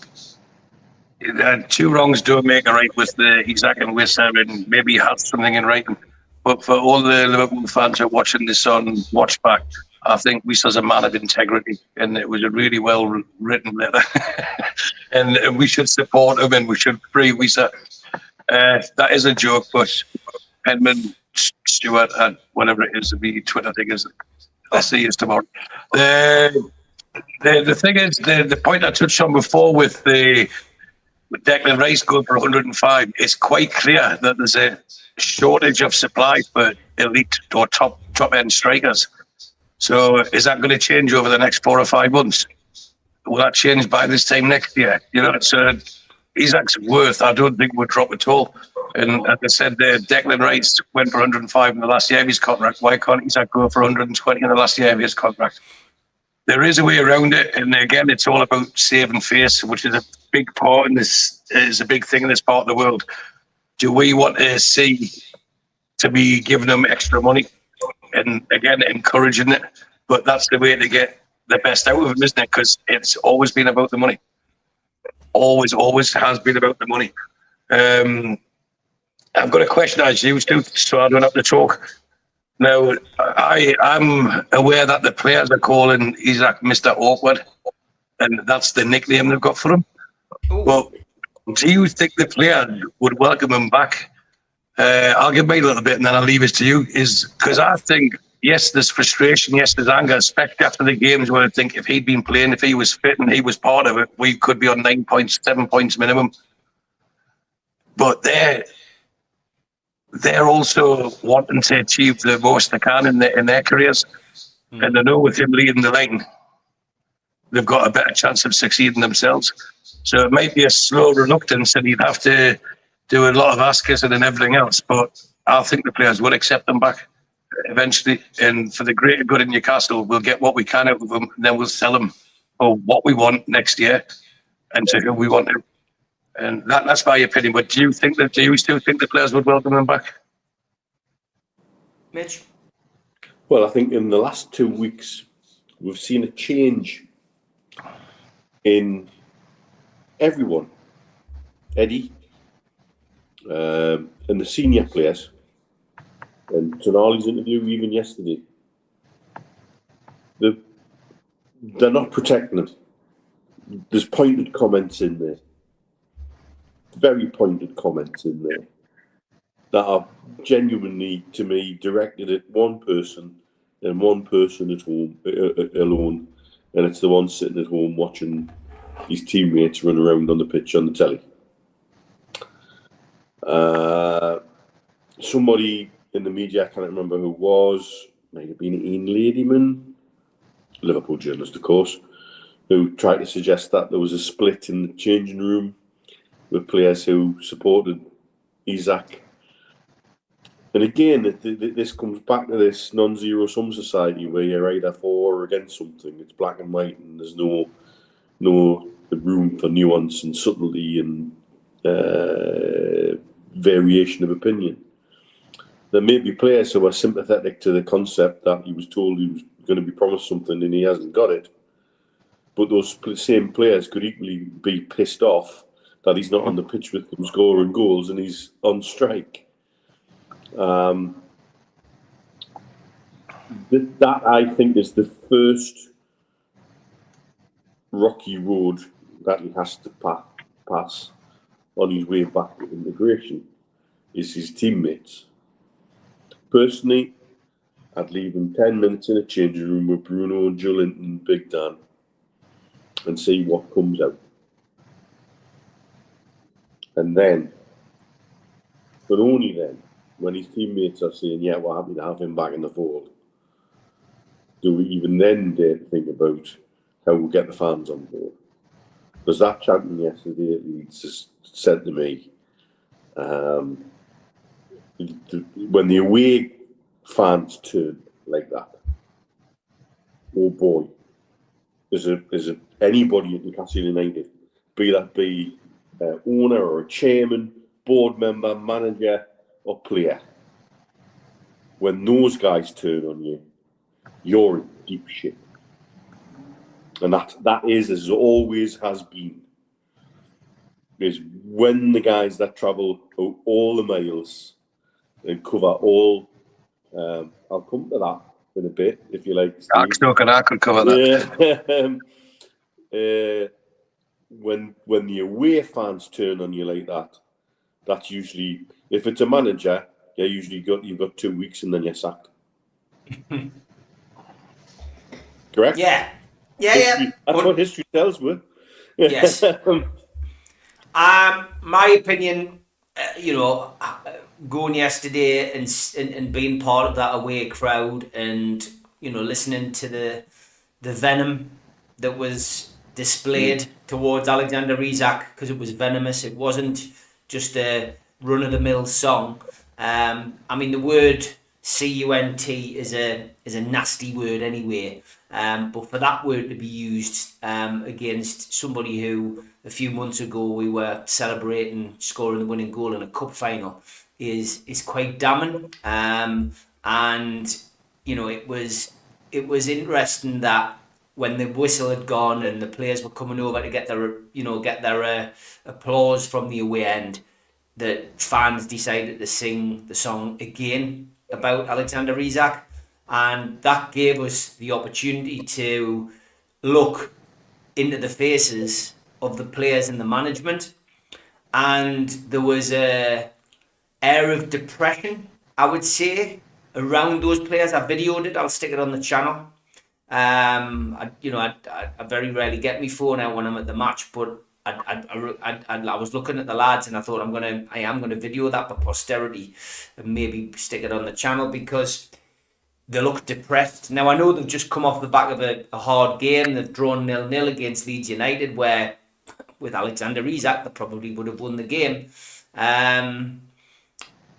S3: two wrongs don't make a right with the Isak and Whissa, and maybe he has something in writing. But for all the Liverpool fans who are watching this on Watch Back, I think Whissa's a man of integrity, and it was a really well written letter. and we should support him, and we should free Whissa. That is a joke, but Edmund Stewart and whatever it is, the Twitter thing is. I'll see you tomorrow. The thing is, the point I touched on before with Declan Rice going for 105, it's quite clear that there's a shortage of supply for elite or top end strikers. So is that going to change over the next 4 or 5 months? Will that change by this time next year? You know, so Isak's worth, I don't think, would drop at all. And as I said, Declan Rice went for 105 in the last year of his contract. Why can't Isak go for 120 in the last year of his contract? There is a way around it, and again, it's all about saving face, which is a big part in this. Is a big thing in this part of the world. Do we want to see to be giving them extra money, and again, encouraging it? But that's the way to get the best out of them, isn't it? Because it's always been about the money. Always has been about the money. I've got a question as you do, so I don't have to talk. Now, I'm aware that the players are calling Isak Mr. Awkward, and that's the nickname they've got for him. Well, do you think the players would welcome him back? I'll give mine a little bit, and then I'll leave it to you. Is because I think, yes, there's frustration, yes, there's anger, especially after the games where I think if he'd been playing, if he was fit and he was part of it, we could be on 9 points, 7 points minimum. But they're also wanting to achieve the most they can in their careers. And I know with him leading the line, they've got a better chance of succeeding themselves. So it might be a slow reluctance, and you'd have to do a lot of askers and everything else. But I think the players will accept them back eventually. And for the greater good in Newcastle, we'll get what we can out of them, and then we'll sell them for what we want next year and to who we want to. And that's my opinion. But do you still think the players would welcome them back?
S1: Mitch?
S4: Well, I think in the last 2 weeks, we've seen a change in everyone. Eddie, and the senior players, and Tonali's interview even yesterday. They're not protecting them. There's pointed comments in there. Very pointed comments in there that are genuinely, to me, directed at one person and one person at home alone, and it's the one sitting at home watching his teammates run around on the pitch on the telly. Somebody in the media, I can't remember who it was, might have been Ian Ladyman, Liverpool journalist, of course, who tried to suggest that there was a split in the changing room with players who supported Isak. And again, this comes back to this non-zero sum society where you're either for or against something. It's black and white, and there's no room for nuance and subtlety and variation of opinion. There may be players who are sympathetic to the concept that he was told he was going to be promised something and he hasn't got it. But those same players could equally be pissed off that he's not on the pitch with them scoring goals and he's on strike. That I think is the first rocky road that he has to pass on his way back to integration is his teammates. Personally, I'd leave him 10 minutes in a changing room with Bruno and Joelinton and Big Dan and see what comes out. And then, but only then, when his teammates are saying, yeah, we're happy to have him back in the fold, do we even then dare to think about how we'll get the fans on board? Because that champion yesterday at Leeds just said to me, when the away fans turn like that, oh boy, is it anybody at Newcastle United, be that owner or a chairman, board member, manager or player, when those guys turn on you, you're in deep shit. And that is, as always has been, is when the guys that travel all the miles and cover all, I'll come to that in a bit, if you like.
S3: I could cover that.
S4: Yeah. When the away fans turn on you like that, that's usually, if it's a manager, you've got 2 weeks and then you're sacked. Correct?
S1: Yeah.
S4: That's what history tells me.
S1: Yes. My opinion, going yesterday and being part of that away crowd and listening to the venom that was displayed towards Alexander Isak, because it was venomous. It wasn't just a run-of-the-mill song. I mean, the word cunt is a nasty word anyway. But for that word to be used against somebody who a few months ago we were celebrating scoring the winning goal in a cup final is quite damning. And it was interesting that when the whistle had gone and the players were coming over to get their applause from the away end, that fans decided to sing the song again about Alexander Isak, and that gave us the opportunity to look into the faces of the players and the management, and there was a air of depression, I would say, around those players. I videoed it. I'll stick it on the channel. I very rarely get my phone out when I'm at the match, but I was looking at the lads and I thought I am gonna video that for posterity and maybe stick it on the channel, because they look depressed. Now, I know they've just come off the back of a hard game. They've drawn 0-0 against Leeds United, where with Alexander Isak they probably would have won the game.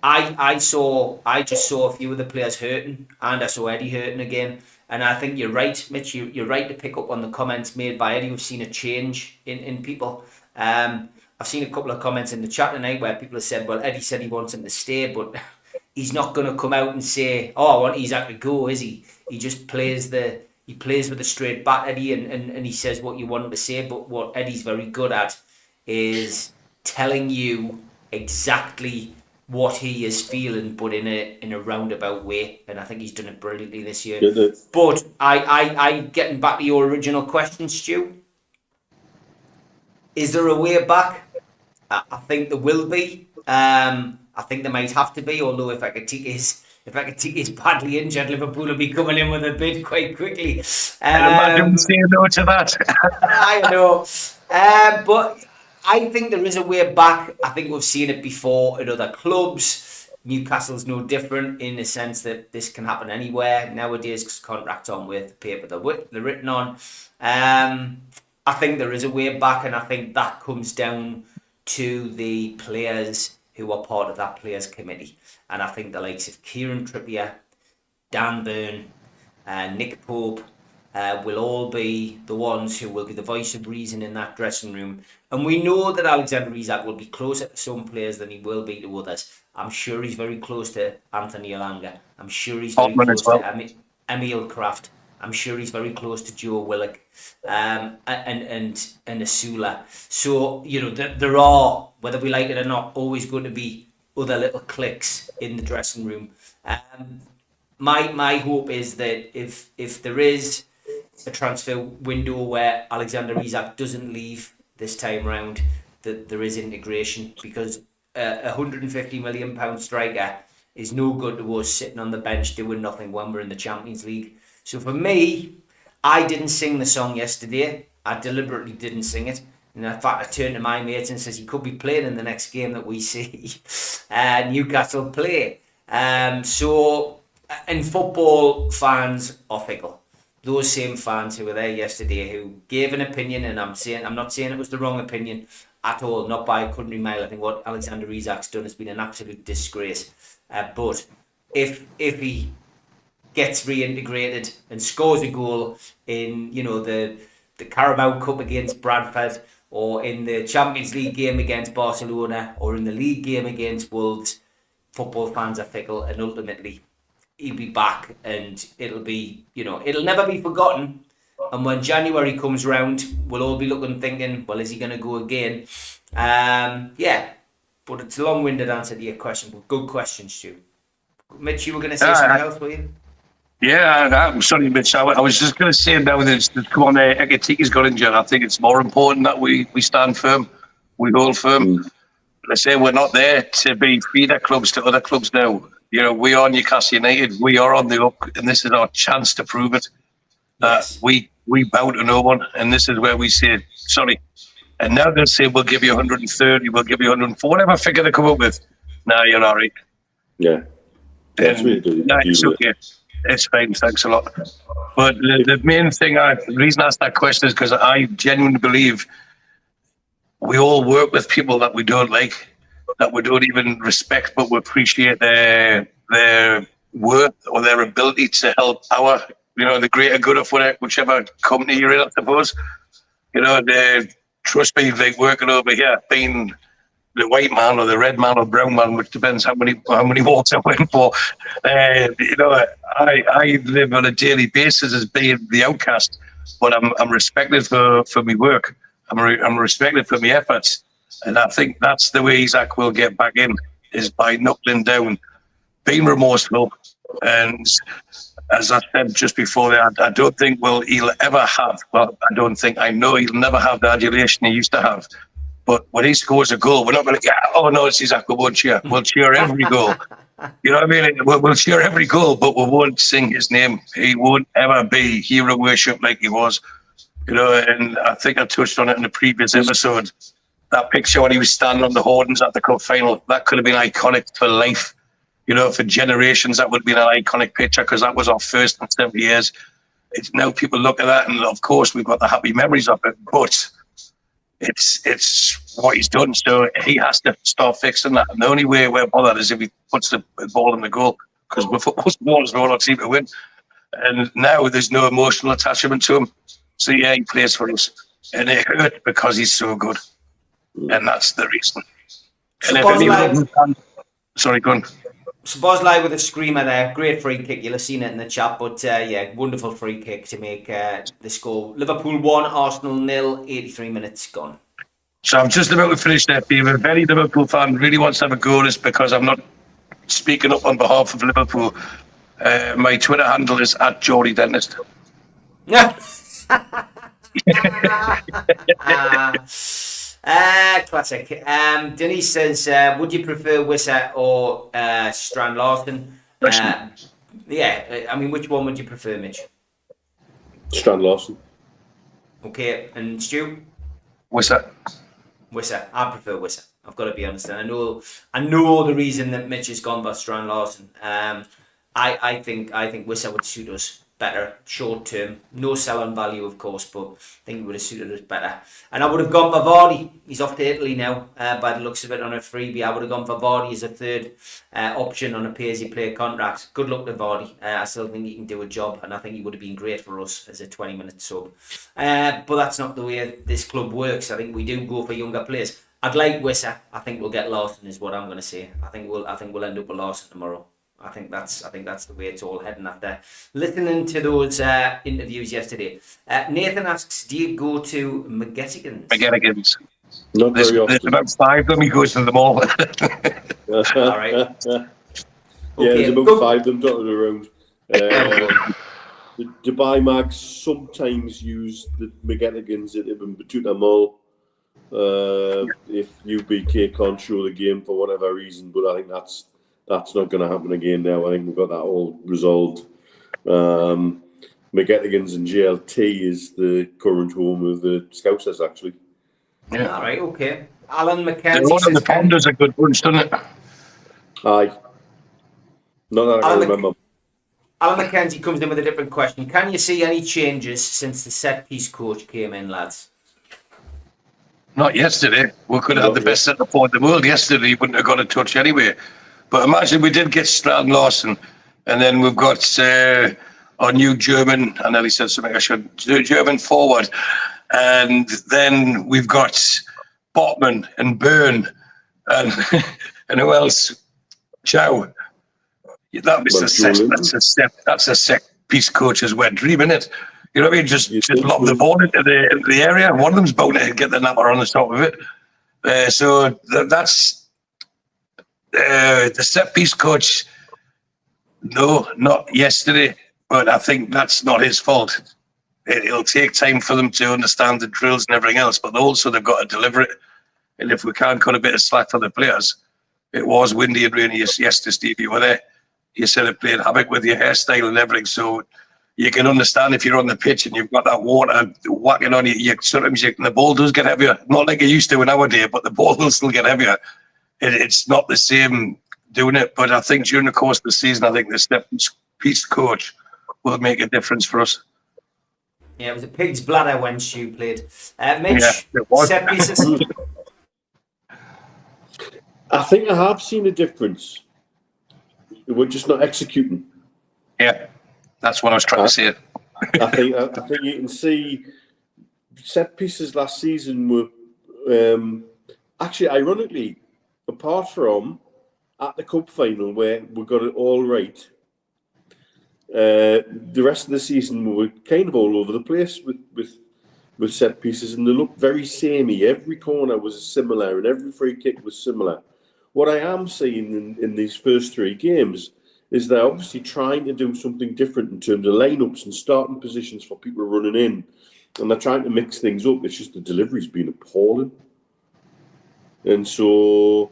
S1: I just saw a few of the players hurting, and I saw Eddie hurting again. And I think you're right, Mitch. You're right to pick up on the comments made by Eddie. We've seen a change in people. I've seen a couple of comments in the chat tonight where people have said, well, Eddie said he wants him to stay, but he's not going to come out and say, oh, I want Isak to go, is he? He just plays with a straight bat, Eddie, and he says what you want him to say. But what Eddie's very good at is telling you exactly what he is feeling, but in a roundabout way, and I think he's done it brilliantly this year. But I getting back to your original question, Stu, is there a way back? I think there will be. I think there might have to be, although if Ekatike is badly injured, Liverpool will be coming in with a bid quite quickly.
S3: Imagine saying no to that.
S1: I know, but I think there is a way back. I think we've seen it before at other clubs. Newcastle's no different in the sense that this can happen anywhere nowadays, because contracts on with paper they're written on. I think there is a way back, and I think that comes down to the players who are part of that players committee. And I think the likes of Kieran Trippier, Dan Burn, Nick Pope will all be the ones who will be the voice of reason in that dressing room. And we know that Alexander Isak will be closer to some players than he will be to others. I'm sure he's very close to Anthony Elanga. I'm sure he's very close to Emil Kraft. I'm sure he's very close to Joe Willock and Asula. So, there are, whether we like it or not, always going to be other little cliques in the dressing room. My hope is that if there is a transfer window where Alexander Isak doesn't leave this time round, that there is integration, because a £150 million striker is no good to us sitting on the bench doing nothing when we're in the Champions League. So for me, I didn't sing the song yesterday. I deliberately didn't sing it. And in fact, I turned to my mates and says he could be playing in the next game that we see Newcastle play. And football fans are fickle. Those same fans who were there yesterday who gave an opinion, and I'm not saying it was the wrong opinion at all, not by a country mile. I think what Alexander Isak's done has been an absolute disgrace. But if he gets reintegrated and scores a goal in the Carabao Cup against Bradford, or in the Champions League game against Barcelona, or in the league game against Wolves, football fans are fickle, and ultimately he'll be back, and it'll never be forgotten. And when January comes round, we'll all be looking, thinking, well, is he going to go again? But it's a long-winded answer to your question, but good question, Stu. Mitch, you were going to say something else, were you?
S3: Yeah, I'm sorry, Mitch. I was just going to say now that come on, Ekatike's got injured. I think it's more important that we stand firm, we hold firm. I say we're not there to be feeder clubs to other clubs now. We are Newcastle United. We are on the up, and this is our chance to prove it.
S1: Yes.
S3: We bow to no one, and this is where we say sorry. And now they'll say we'll give you 130, we'll give you 104, whatever figure they come up with. Nah, you're all right.
S4: Yeah. That's really good.
S3: It's okay. It's fine, thanks a lot. But the main thing, the reason I asked that question is because I genuinely believe we all work with people that we don't like, that we don't even respect, but we appreciate their worth or their ability to help the greater good of whichever company you're in, I suppose. Trust me, like working over here, being the white man or the red man or brown man, which depends how many votes I win for. I live on a daily basis as being the outcast, but I'm respected for my work. I'm respected for my efforts, and I think that's the way Isak will get back in, is by knuckling down, being remorseful, and as I said just before that, I don't think he'll ever have. Well, I know he'll never have the adulation he used to have. But when he scores a goal, we're not going to go, oh no, it's Isak, we won't cheer. We'll cheer every goal. You know what I mean? We'll cheer every goal, but we won't sing his name. He won't ever be hero worship like he was. And I think I touched on it in the previous episode. That picture when he was standing on the hoardings at the cup final, that could have been iconic for life. For generations, that would have been an iconic picture because that was our first in 70 years. Now people look at that and, of course, we've got the happy memories of it, but it's what he's done, so he has to start fixing that. And the only way we're bothered is if he puts the ball in the goal, because with football supporters, we all seem to win. And now there's no emotional attachment to him. So yeah, he plays for us, and it hurt because he's so good, and that's the reason. And sorry, go on.
S1: So Bosley with a screamer there, great free kick. You'll have seen it in the chat, but wonderful free kick to make the score. Liverpool 1, Arsenal 0, 83 minutes gone.
S3: So I'm just about to finish there, Steve. If any Liverpool fan really wants to have a go at this, because I'm not speaking up on behalf of Liverpool, my Twitter handle is @JoryDentist.
S1: Classic. Denise says, would you prefer Whissa or Strand Larsen? Which one would you prefer, Mitch?
S4: Strand Larsen.
S1: Okay, and Stu?
S3: Whissa.
S1: I prefer Whissa. I've got to be honest. And I know the reason that Mitch has gone by Strand Larsen. I think Whissa would suit us better short term. No sell-on value, of course, but I think it would have suited us better. And I would have gone for Vardy. He's off to Italy now, by the looks of it, on a freebie. I would have gone for Vardy as a third option on a pay-as-you-play contract. Good luck to Vardy. I still think he can do a job, and I think he would have been great for us as a 20-minute sub. But that's not the way this club works. I think we do go for younger players. I'd like Whissa. I think we'll get Larsen, is what I'm going to say. I think we'll end up with Larsen tomorrow. I think that's the way it's all heading after listening to those interviews yesterday. Nathan asks, do you go to McGettigans?
S4: Not very often.
S3: There's about 5 of them. He goes to them all.
S1: All right.
S4: There's about 5 of them dotted around. The Dubai Mags sometimes use the McGettigans at Ibn Battuta Mall if UBK can't show the game for whatever reason, but I think that's not going to happen again now. I think we've got that all resolved. McGettigans and JLT is the current home of the Scousers, actually.
S1: Yeah. All right, okay. Alan McKenzie.
S3: One of the Pounders a good bunch, doesn't it?
S4: Aye. Not that I remember.
S1: Alan McKenzie comes in with a different question. Can you see any changes since the set-piece coach came in, lads?
S3: Not yesterday. We could have had the best centre forward in the world yesterday. He wouldn't have got a touch anyway. But imagine we did get Strand Larsen, and then we've got our new German, I nearly said something I should, German forward, and then we've got Botman and Byrne, and who else? Chow. That's a set piece coach's wet dream, isn't it? You know what I mean? Just lob the ball into the area. One of them's bound to get the napper on the top of it. So that's. The set-piece coach, no, not yesterday, but I think that's not his fault. It'll take time for them to understand the drills and everything else, but also they've got to deliver it. And if we can't cut a bit of slack for the players, it was windy and rainy yesterday, Steve. You were there. You said it played havoc with your hairstyle and everything, so you can understand if you're on the pitch and you've got that water whacking on you, sometimes the ball does get heavier. Not like it used to in our day, but the ball will still get heavier. It's not the same doing it, but I think during the course of the season, I think the step piece coach will make a difference for us.
S1: Yeah, it was a pig's bladder when Stu played. Mitch,
S3: Yeah, it was.
S1: set pieces.
S4: I think I have seen a difference. We're just not executing.
S3: Yeah, that's what I was trying to say.
S4: I think you can see set pieces last season were actually, ironically, apart from at the cup final where we got it all right, the rest of the season we were kind of all over the place with set pieces, and they looked very samey. Every corner was similar, and every free kick was similar. What I am seeing in these first 3 games is they're obviously trying to do something different in terms of lineups and starting positions for people running in, and they're trying to mix things up. It's just the delivery's been appalling, and so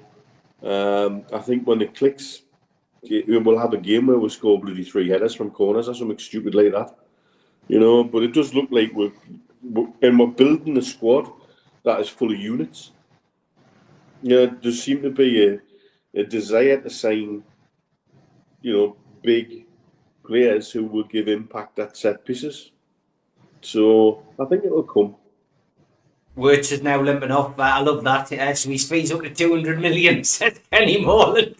S4: I think when it clicks, we'll have a game where we'll score bloody 3 headers from corners or something stupid like that, But it does look like we're building a squad that is full of units. There does seem to be a desire to sign, big players who will give impact at set pieces. So I think it will come.
S1: Wirtz is now limping off. I love that. So his fees up to 200 million, said Kenny Morland.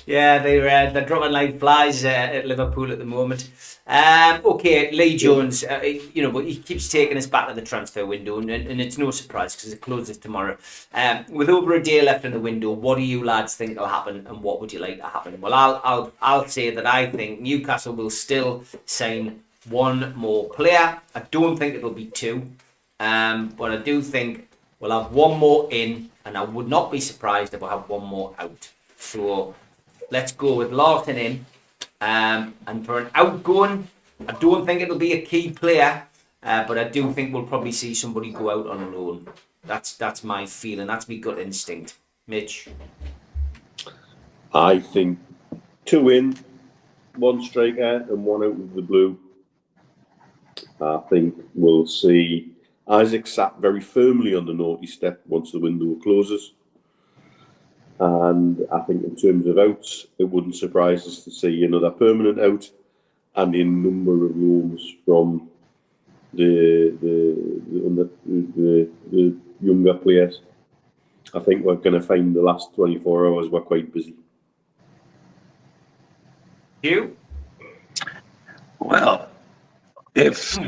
S1: Yeah, they're dropping like flies at Liverpool at the moment. Okay, Lee Jones, but he keeps taking us back to the transfer window, and it's no surprise because it closes tomorrow. With over a day left in the window, what do you lads think will happen, and what would you like to happen? Well, I'll say that I think Newcastle will still sign 1 more player. I don't think it'll be 2, but I do think we'll have 1 more in, and I would not be surprised if we have 1 more out. So let's go with Larkin in. And for an outgoing, I don't think it'll be a key player, but I do think we'll probably see somebody go out on loan. That's my feeling. That's my gut instinct. Mitch?
S4: I think 2 in, 1 striker and 1 out of the blue. I think we'll see Isak sat very firmly on the naughty step once the window closes. And I think in terms of outs, it wouldn't surprise us to see another permanent out and a number of loans from the younger players. I think we're going to find the last 24 hours we're quite busy.
S1: You?
S3: Well, if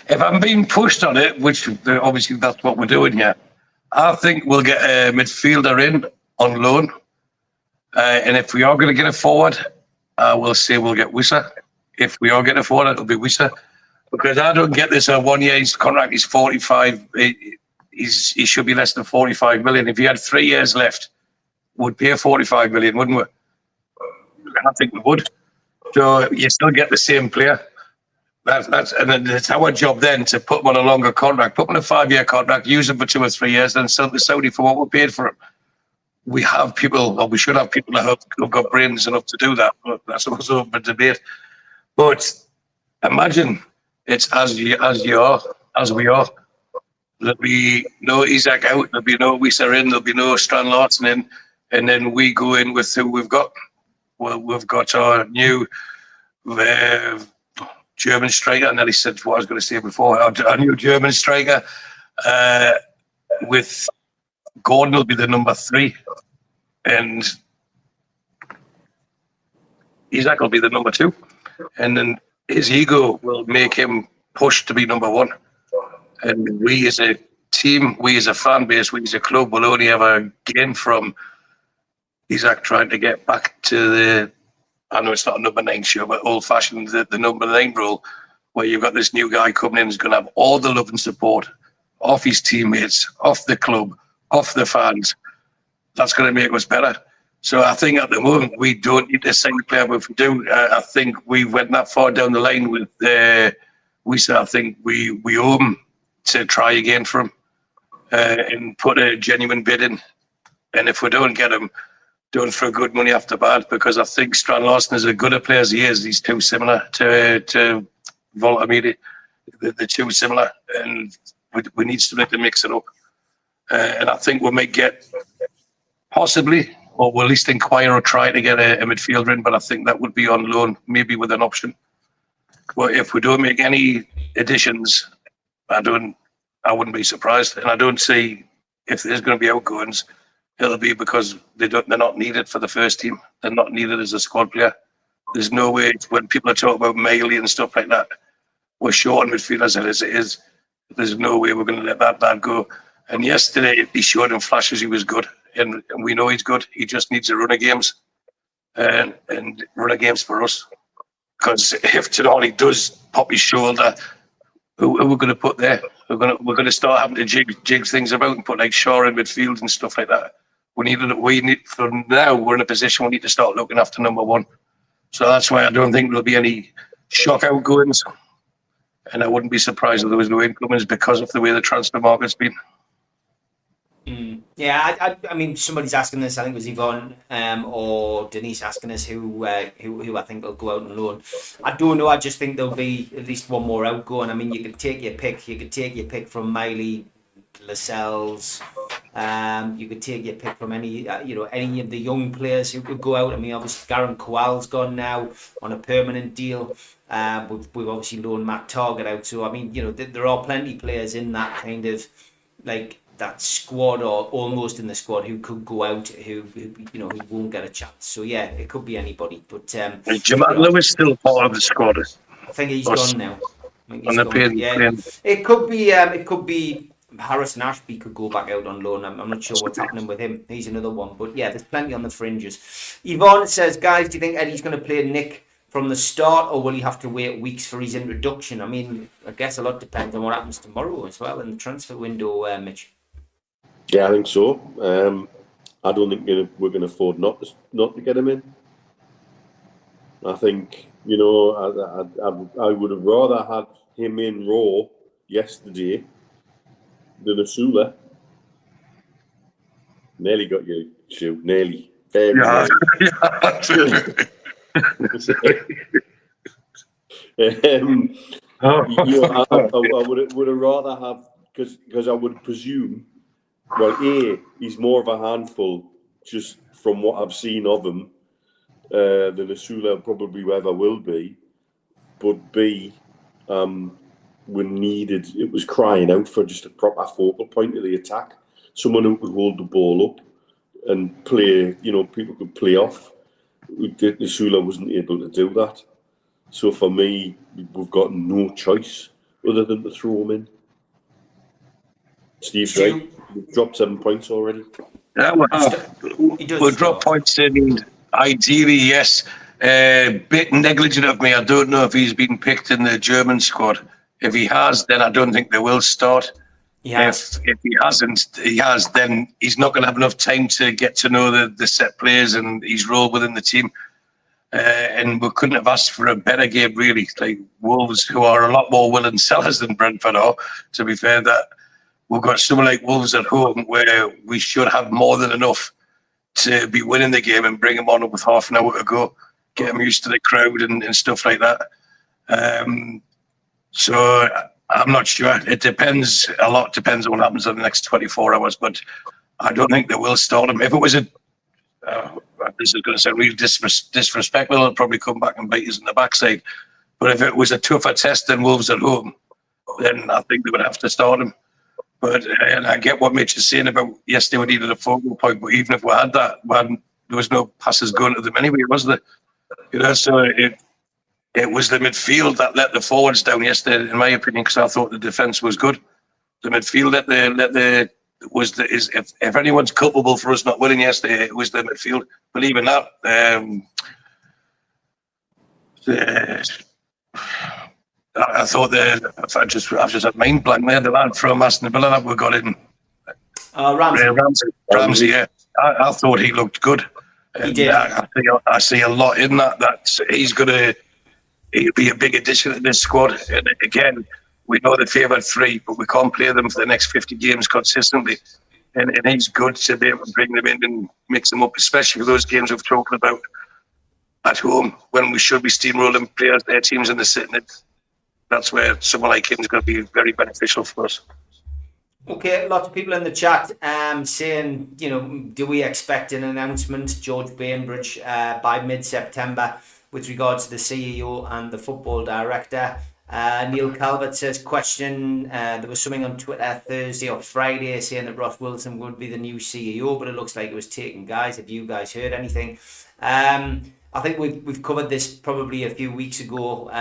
S3: I'm being pushed on it, which obviously that's what we're doing here, I think we'll get a midfielder in on loan. And if we are going to get a forward, we'll say we'll get Whissa. If we are getting a forward, it'll be Whissa. Because I don't get this 1 year, his contract is 45. He should be less than 45 million. If he had 3 years left, we'd pay 45 million, wouldn't we? I think we would. So you still get the same player. And then it's our job then to put him on a longer contract, put him on a 5-year contract, use him for 2 or 3 years, then sell to Saudi for what we paid for him. We have people, or we should have people who've got brains enough to do that. But that's also up for debate. But imagine it's as we are. There'll be no Isak out, there'll be no Whissa in, there'll be no Strand Larson in, and then we go in with who we've got. Well, we've got our new German striker, and then he said what I was going to say before, our new German striker with Gordon will be the number 3, and Isak will be the number 2, and then his ego will make him push to be number 1. And we as a team, we as a fan base, we as a club will only ever gain from Isak trying to get back to the, I know it's not a number 9 show, but old-fashioned, the number 9 role, where you've got this new guy coming in who's going to have all the love and support off his teammates, off the club, off the fans. That's going to make us better. So I think at the moment we don't need to sign the player, but if we do, I think we went that far down the line with Whissa. I think we owe him to try again for him and put a genuine bid in. And if we don't get him, don't throw good money after bad, because I think Strand Larson is as good a player as he is. He's too similar to Voltamidi. They're too similar, and we need something to mix it up. And I think we might get possibly or we'll at least inquire or try to get a midfielder in, but I think that would be on loan, maybe with an option. But if we don't make any additions, I wouldn't be surprised. And I don't see, if there's going to be outgoings, it'll be because they're not needed for the first team. They're not needed as a squad player. There's no way, when people are talking about Mailey and stuff like that, we're short on midfielders as it is. There's no way we're going to let that go. And yesterday, he showed in flashes he was good. And we know he's good. He just needs a run of games. And run of games for us. Because if Tonali does pop his shoulder, who are we going to put there? We're going to start having to jig things about and put like Shaw in midfield and stuff like that. We need for now. We're in a position we need to start looking after number one. So that's why I don't think there'll be any shock outgoings, and I wouldn't be surprised if there was no incomings because of the way the transfer market's been.
S1: Yeah, I mean, somebody's asking this. I think it was Yvonne or Denise asking us who I think will go out on loan. I don't know. I just think there'll be at least one more outgoing. I mean, you could take your pick. You could take your pick from Miley, Lascelles. You could take your pick from any of the young players who could go out. I mean, obviously, Garen Kowal's gone now on a permanent deal. We've obviously loaned Matt Target out. So, I mean, there are plenty of players in that kind of like that squad or almost in the squad who could go out who won't get a chance. So yeah, it could be anybody. But
S3: Jamal Lewis still part of the squad.
S1: I think he's gone now.
S3: Yeah.
S1: It could be Harrison Ashby could go back out on loan. I'm not sure what's happening with him. He's another one. But yeah, there's plenty on the fringes. Yvonne says, guys, do you think Eddie's going to play Nick from the start, or will he have to wait weeks for his introduction? I mean, I guess a lot depends on what happens tomorrow as well in the transfer window, Mitch.
S4: Yeah, I think so. I don't think we're going to afford not to get him in. I think, I would have rather had him in Raw yesterday than Asula. Nearly got you, Sue. Nearly. Very nearly. I would have rather have, because I would presume, well, A, he's more of a handful just from what I've seen of him than Asula probably ever will be. But B, it was crying out for just a proper focal point of the attack. Someone who could hold the ball up and play, people could play off. Asula wasn't able to do that. So for me, we've got no choice other than to throw him in. Steve's right. We've dropped 7 points already.
S3: Yeah, we'll drop points in. Ideally, yes. Bit negligent of me. I don't know if he's been picked in the German squad. If he has, then I don't think they will start. If he hasn't, then he's not going to have enough time to get to know the set players and his role within the team. And we couldn't have asked for a better game, really. Like Wolves, who are a lot more willing sellers than Brentford are, to be fair, that we've got someone like Wolves at home where we should have more than enough to be winning the game and bring them on with half an hour to go, get them used to the crowd and stuff like that. So I'm not sure. It depends. A lot depends on what happens in the next 24 hours, but I don't think they will start him. If it was this is going to sound really disrespectful, it'll probably come back and bite us in the backside. But if it was a tougher test than Wolves at home, then I think they would have to start him. But and I get what Mitch is saying about yesterday we needed a focal point, but even if we had that, there was no passes going to them anyway, was there? So it was the midfield that let the forwards down yesterday, in my opinion, because I thought the defence was good. The midfield if anyone's culpable for us not winning yesterday, it was the midfield. But even that, I thought I've just had mind blank there. The lad from Aston Villa that we got in, Ramsey. Yeah, I thought he looked good.
S1: He did.
S3: I see a lot in that. That he'll be a big addition to this squad. And again, we know the favoured 3, but we can't play them for the next 50 games consistently. And he's good to be able to bring them in and mix them up, especially for those games we've talked about at home when we should be steamrolling players, their teams in the sitting. That's where someone like him is going to be very beneficial for us.
S1: Okay, lots of people in the chat saying, do we expect an announcement, George Bainbridge, by mid-September with regards to the CEO and the football director? Neil Calvert says, question, there was something on Twitter Thursday or Friday saying that Ross Wilson would be the new CEO, but it looks like it was taken, guys. Have you guys heard anything? I think we've covered this probably a few weeks ago.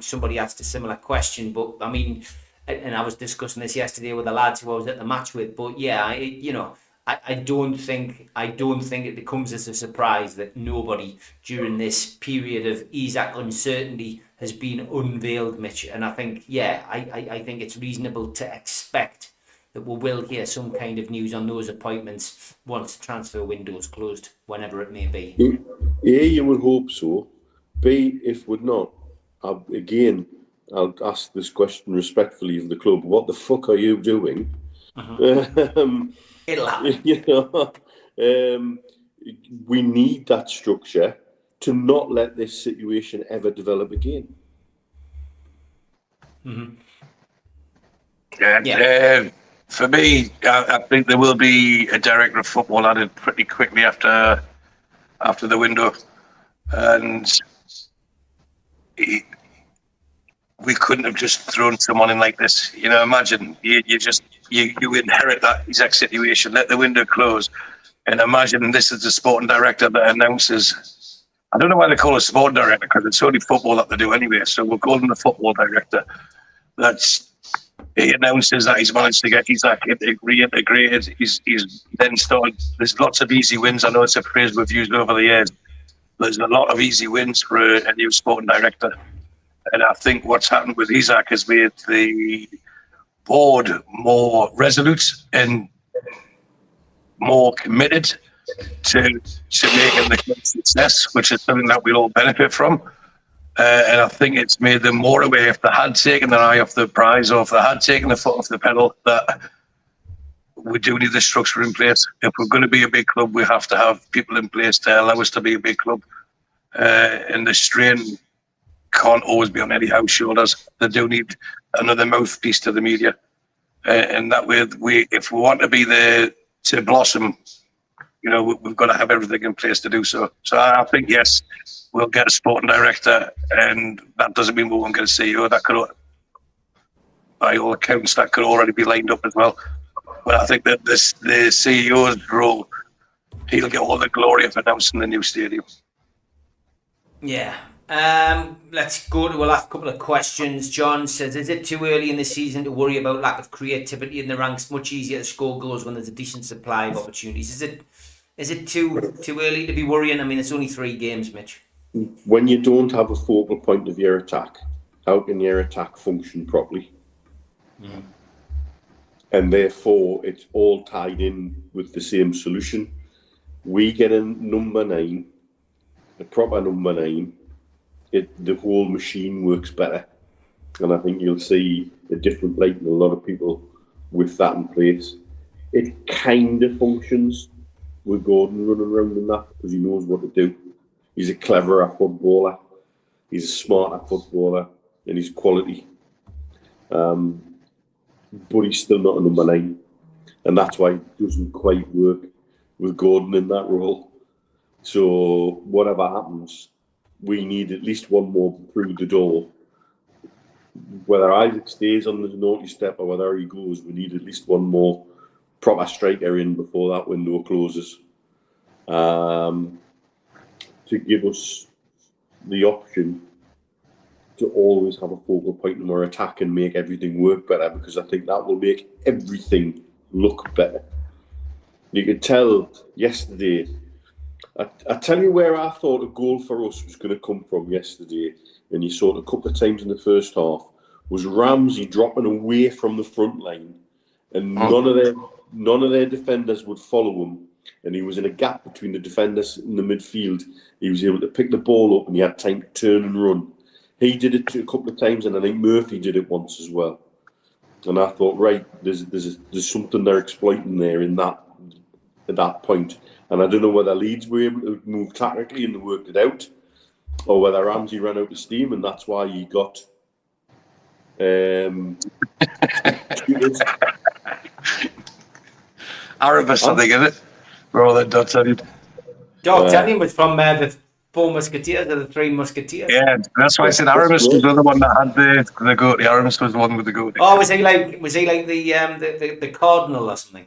S1: Somebody asked a similar question, but I mean, and I was discussing this yesterday with the lads who I was at the match with. But yeah, I don't think it comes as a surprise that nobody during this period of Isak uncertainty has been unveiled, Mitch. And I think, I think it's reasonable to expect that we will hear some kind of news on those appointments once the transfer window is closed, whenever it may be.
S4: A, you would hope so. B, if we're not, I'll ask this question respectfully of the club. What the fuck are you doing?
S1: It'll happen.
S4: We need that structure to not let this situation ever develop again.
S1: Mm-hmm.
S3: For me, I think there will be a director of football added pretty quickly after the window, and we couldn't have just thrown someone in like this. Imagine you inherit that exact situation, let the window close, and imagine this is the sporting director that announces. I don't know why they call it sporting director, because it's only football that they do anyway. So we'll call him the football director. He announces that he's managed to get Isak reintegrated. He's then started. There's lots of easy wins. I know it's a phrase we've used over the years. There's a lot of easy wins for a new sporting director. And I think what's happened with Isak has made the board more resolute and more committed to making the club success, which is something that we'll all benefit from. And I think it's made them more aware, if they had taken their eye off the prize, or if they had taken the foot off the pedal, that we do need the structure in place. If we're going to be a big club, we have to have people in place to allow us to be a big club. And the strain can't always be on Eddie Howe's shoulders. They do need another mouthpiece to the media. And that way, if we want to be there to blossom, we've got to have everything in place to do so. So I think, yes, we'll get a sporting director, and that doesn't mean we won't get a CEO. That could, by all accounts, that could already be lined up as well. But I think that the CEO's role, he'll get all the glory of announcing the new stadium.
S1: Yeah. Let's go to a last couple of questions. John says, is it too early in the season to worry about lack of creativity in the ranks? Much easier to score goals when there's a decent supply of opportunities. Is it too early to be worrying? I mean, it's only 3 games, Mitch.
S4: When you don't have a focal point of your attack, how can your attack function properly? Mm. And therefore, it's all tied in with the same solution. We get a number 9, a proper number 9, the whole machine works better. And I think you'll see a different light in a lot of people with that in place. It kind of functions with Gordon running around in that, because he knows what to do. He's a cleverer footballer. He's a smarter footballer, and he's quality. But he's still not a number 9. And that's why it doesn't quite work with Gordon in that role. So whatever happens, we need at least one more through the door. Whether Isaac stays on the naughty step or whether he goes, we need at least one more proper striker in before that window closes. To give us the option to always have a focal point in our attack and make everything work better, because I think that will make everything look better. You could tell yesterday, I tell you where I thought a goal for us was going to come from yesterday, and you saw it a couple of times in the first half, was Ramsey dropping away from the front line, and none of their defenders would follow him. And he was in a gap between the defenders in the midfield. He was able to pick the ball up, and he had time to turn and run. He did it a couple of times, and I think Murphy did it once as well. And I thought, right, there's something they're exploiting there at that point. And I don't know whether Leeds were able to move tactically and they worked it out, or whether Ramsey ran out of steam, and that's why he got
S3: Aramis, I think, is it? Rather than D'Artagnan.
S1: D'Artagnan was from the Four Musketeers or the Three Musketeers.
S3: Yeah, that's why I said Aramis was the other one that had the goatee. Aramis was the one with the goatee.
S1: Oh, was he like the Cardinal or something?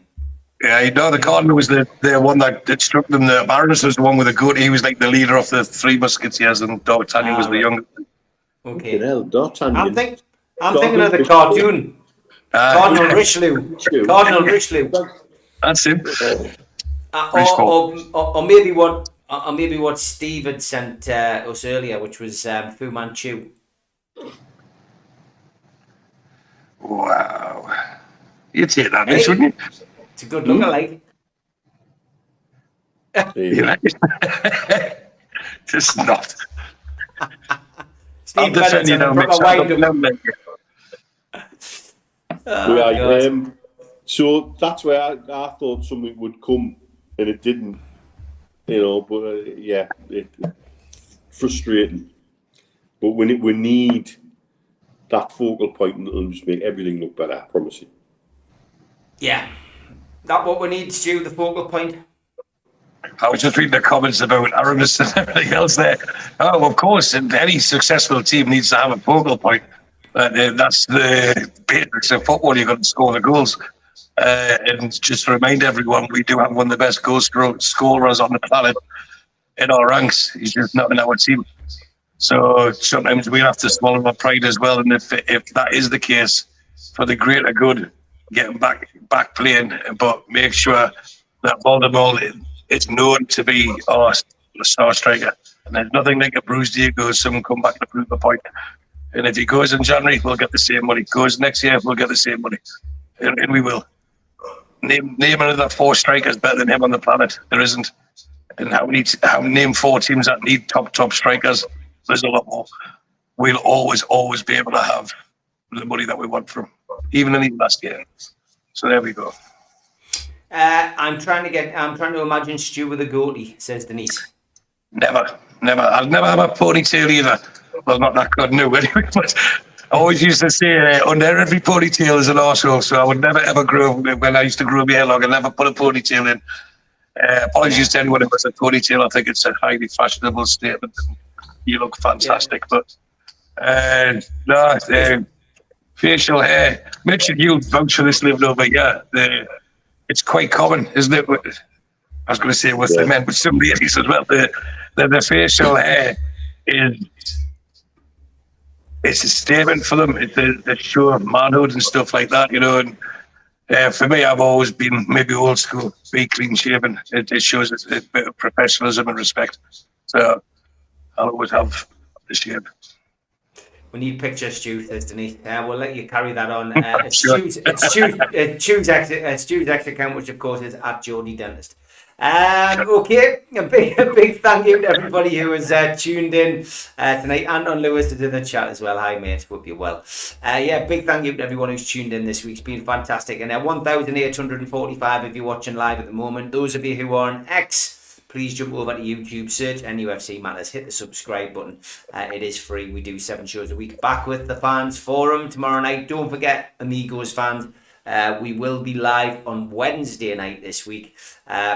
S3: Yeah, you know, the Cardinal was the one that struck them. The Aramis was the one with the goatee. He was like the leader of the Three Musketeers, and D'Artagnan was the younger.
S1: Okay.
S4: D'Artagnan.
S1: I'm thinking of the cartoon. Cardinal Richelieu. Cardinal Richelieu.
S3: That's him.
S1: Or maybe what Steve had sent us earlier, which was Fu Manchu.
S3: Wow. You'd take that, Mitch, wouldn't you?
S1: It's a good look, like.
S3: Just not.
S1: Steve Bennett's a proper wind-up.
S4: So that's where I thought something would come, and it didn't. You know, but frustrating. But we need that focal point, and it'll just make everything look better. I promise you. Yeah,
S1: that what we need, Stu, the focal point.
S3: I was just reading the comments about Aramis and everything else there. Oh, of course, any successful team needs to have a focal point. That's the basics of football. You've got to score the goals. And just to remind everyone, we do have one of the best goal scorers on the planet in our ranks. He's just not in our team. So sometimes we have to swallow our pride as well. And if that is the case, for the greater good, get him back playing, but make sure that Voldemort is known to be our star striker. And there's nothing like a Bruce Diego, someone come back to prove the point. And if he goes in January, we'll get the same money. Goes next year, we'll get the same money. And we will. Name another 4 strikers better than him on the planet. There isn't. And name 4 teams that need top strikers. There's a lot more. We'll always be able to have the money that we want from, even in the last year. So there we go.
S1: I'm trying to imagine Stu with a goatee, says Denise.
S3: Never. I'll never have a ponytail either. Well, not that good, no, anyway, but I always used to say, under every ponytail is an arsehole, so I would never ever grow, when I used to grow my hair long, I'd never put a ponytail in. Apologies to anyone who has a ponytail. I think it's a highly fashionable statement. You look fantastic, but facial hair. Mitch, you vouch for this living over here. It's quite common, isn't it? I was going to say with the men, but some ladies as well. The facial hair it's a statement for them. It's a show of manhood and stuff like that, you know. And for me, I've always been maybe old school, be clean shaven. It shows a bit of professionalism and respect. So I'll always have the shave.
S1: We need pictures, Stu, says Denise. We'll let you carry that on.
S3: Sure.
S1: Stu's X account, which of course is at Geordie Dentist. Okay, a big thank you to everybody who has tuned in tonight, and on Lewis to the chat as well. Hi mate, hope you're well. Big thank you to everyone who's tuned in this week. It's been fantastic. And 1,845 if you're watching live at the moment. Those of you who are on X, please jump over to YouTube, search NUFC Matters, hit the subscribe button. It is free. We do 7 shows a week. Back with the fans forum tomorrow night. Don't forget, Amigos fans, we will be live on Wednesday night this week,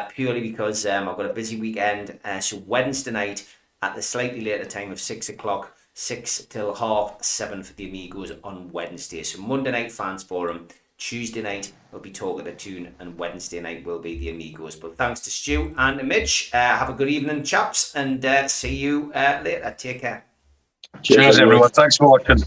S1: purely because I've got a busy weekend. So Wednesday night at the slightly later time of 6 o'clock, 6 till 7:30 for the Amigos on Wednesday. So Monday night fans forum, Tuesday night will be Talk of the Tune, and Wednesday night will be the Amigos. But thanks to Stu and to Mitch. Have a good evening, chaps, and see you later. Take care.
S3: Cheers everyone. Thanks for watching.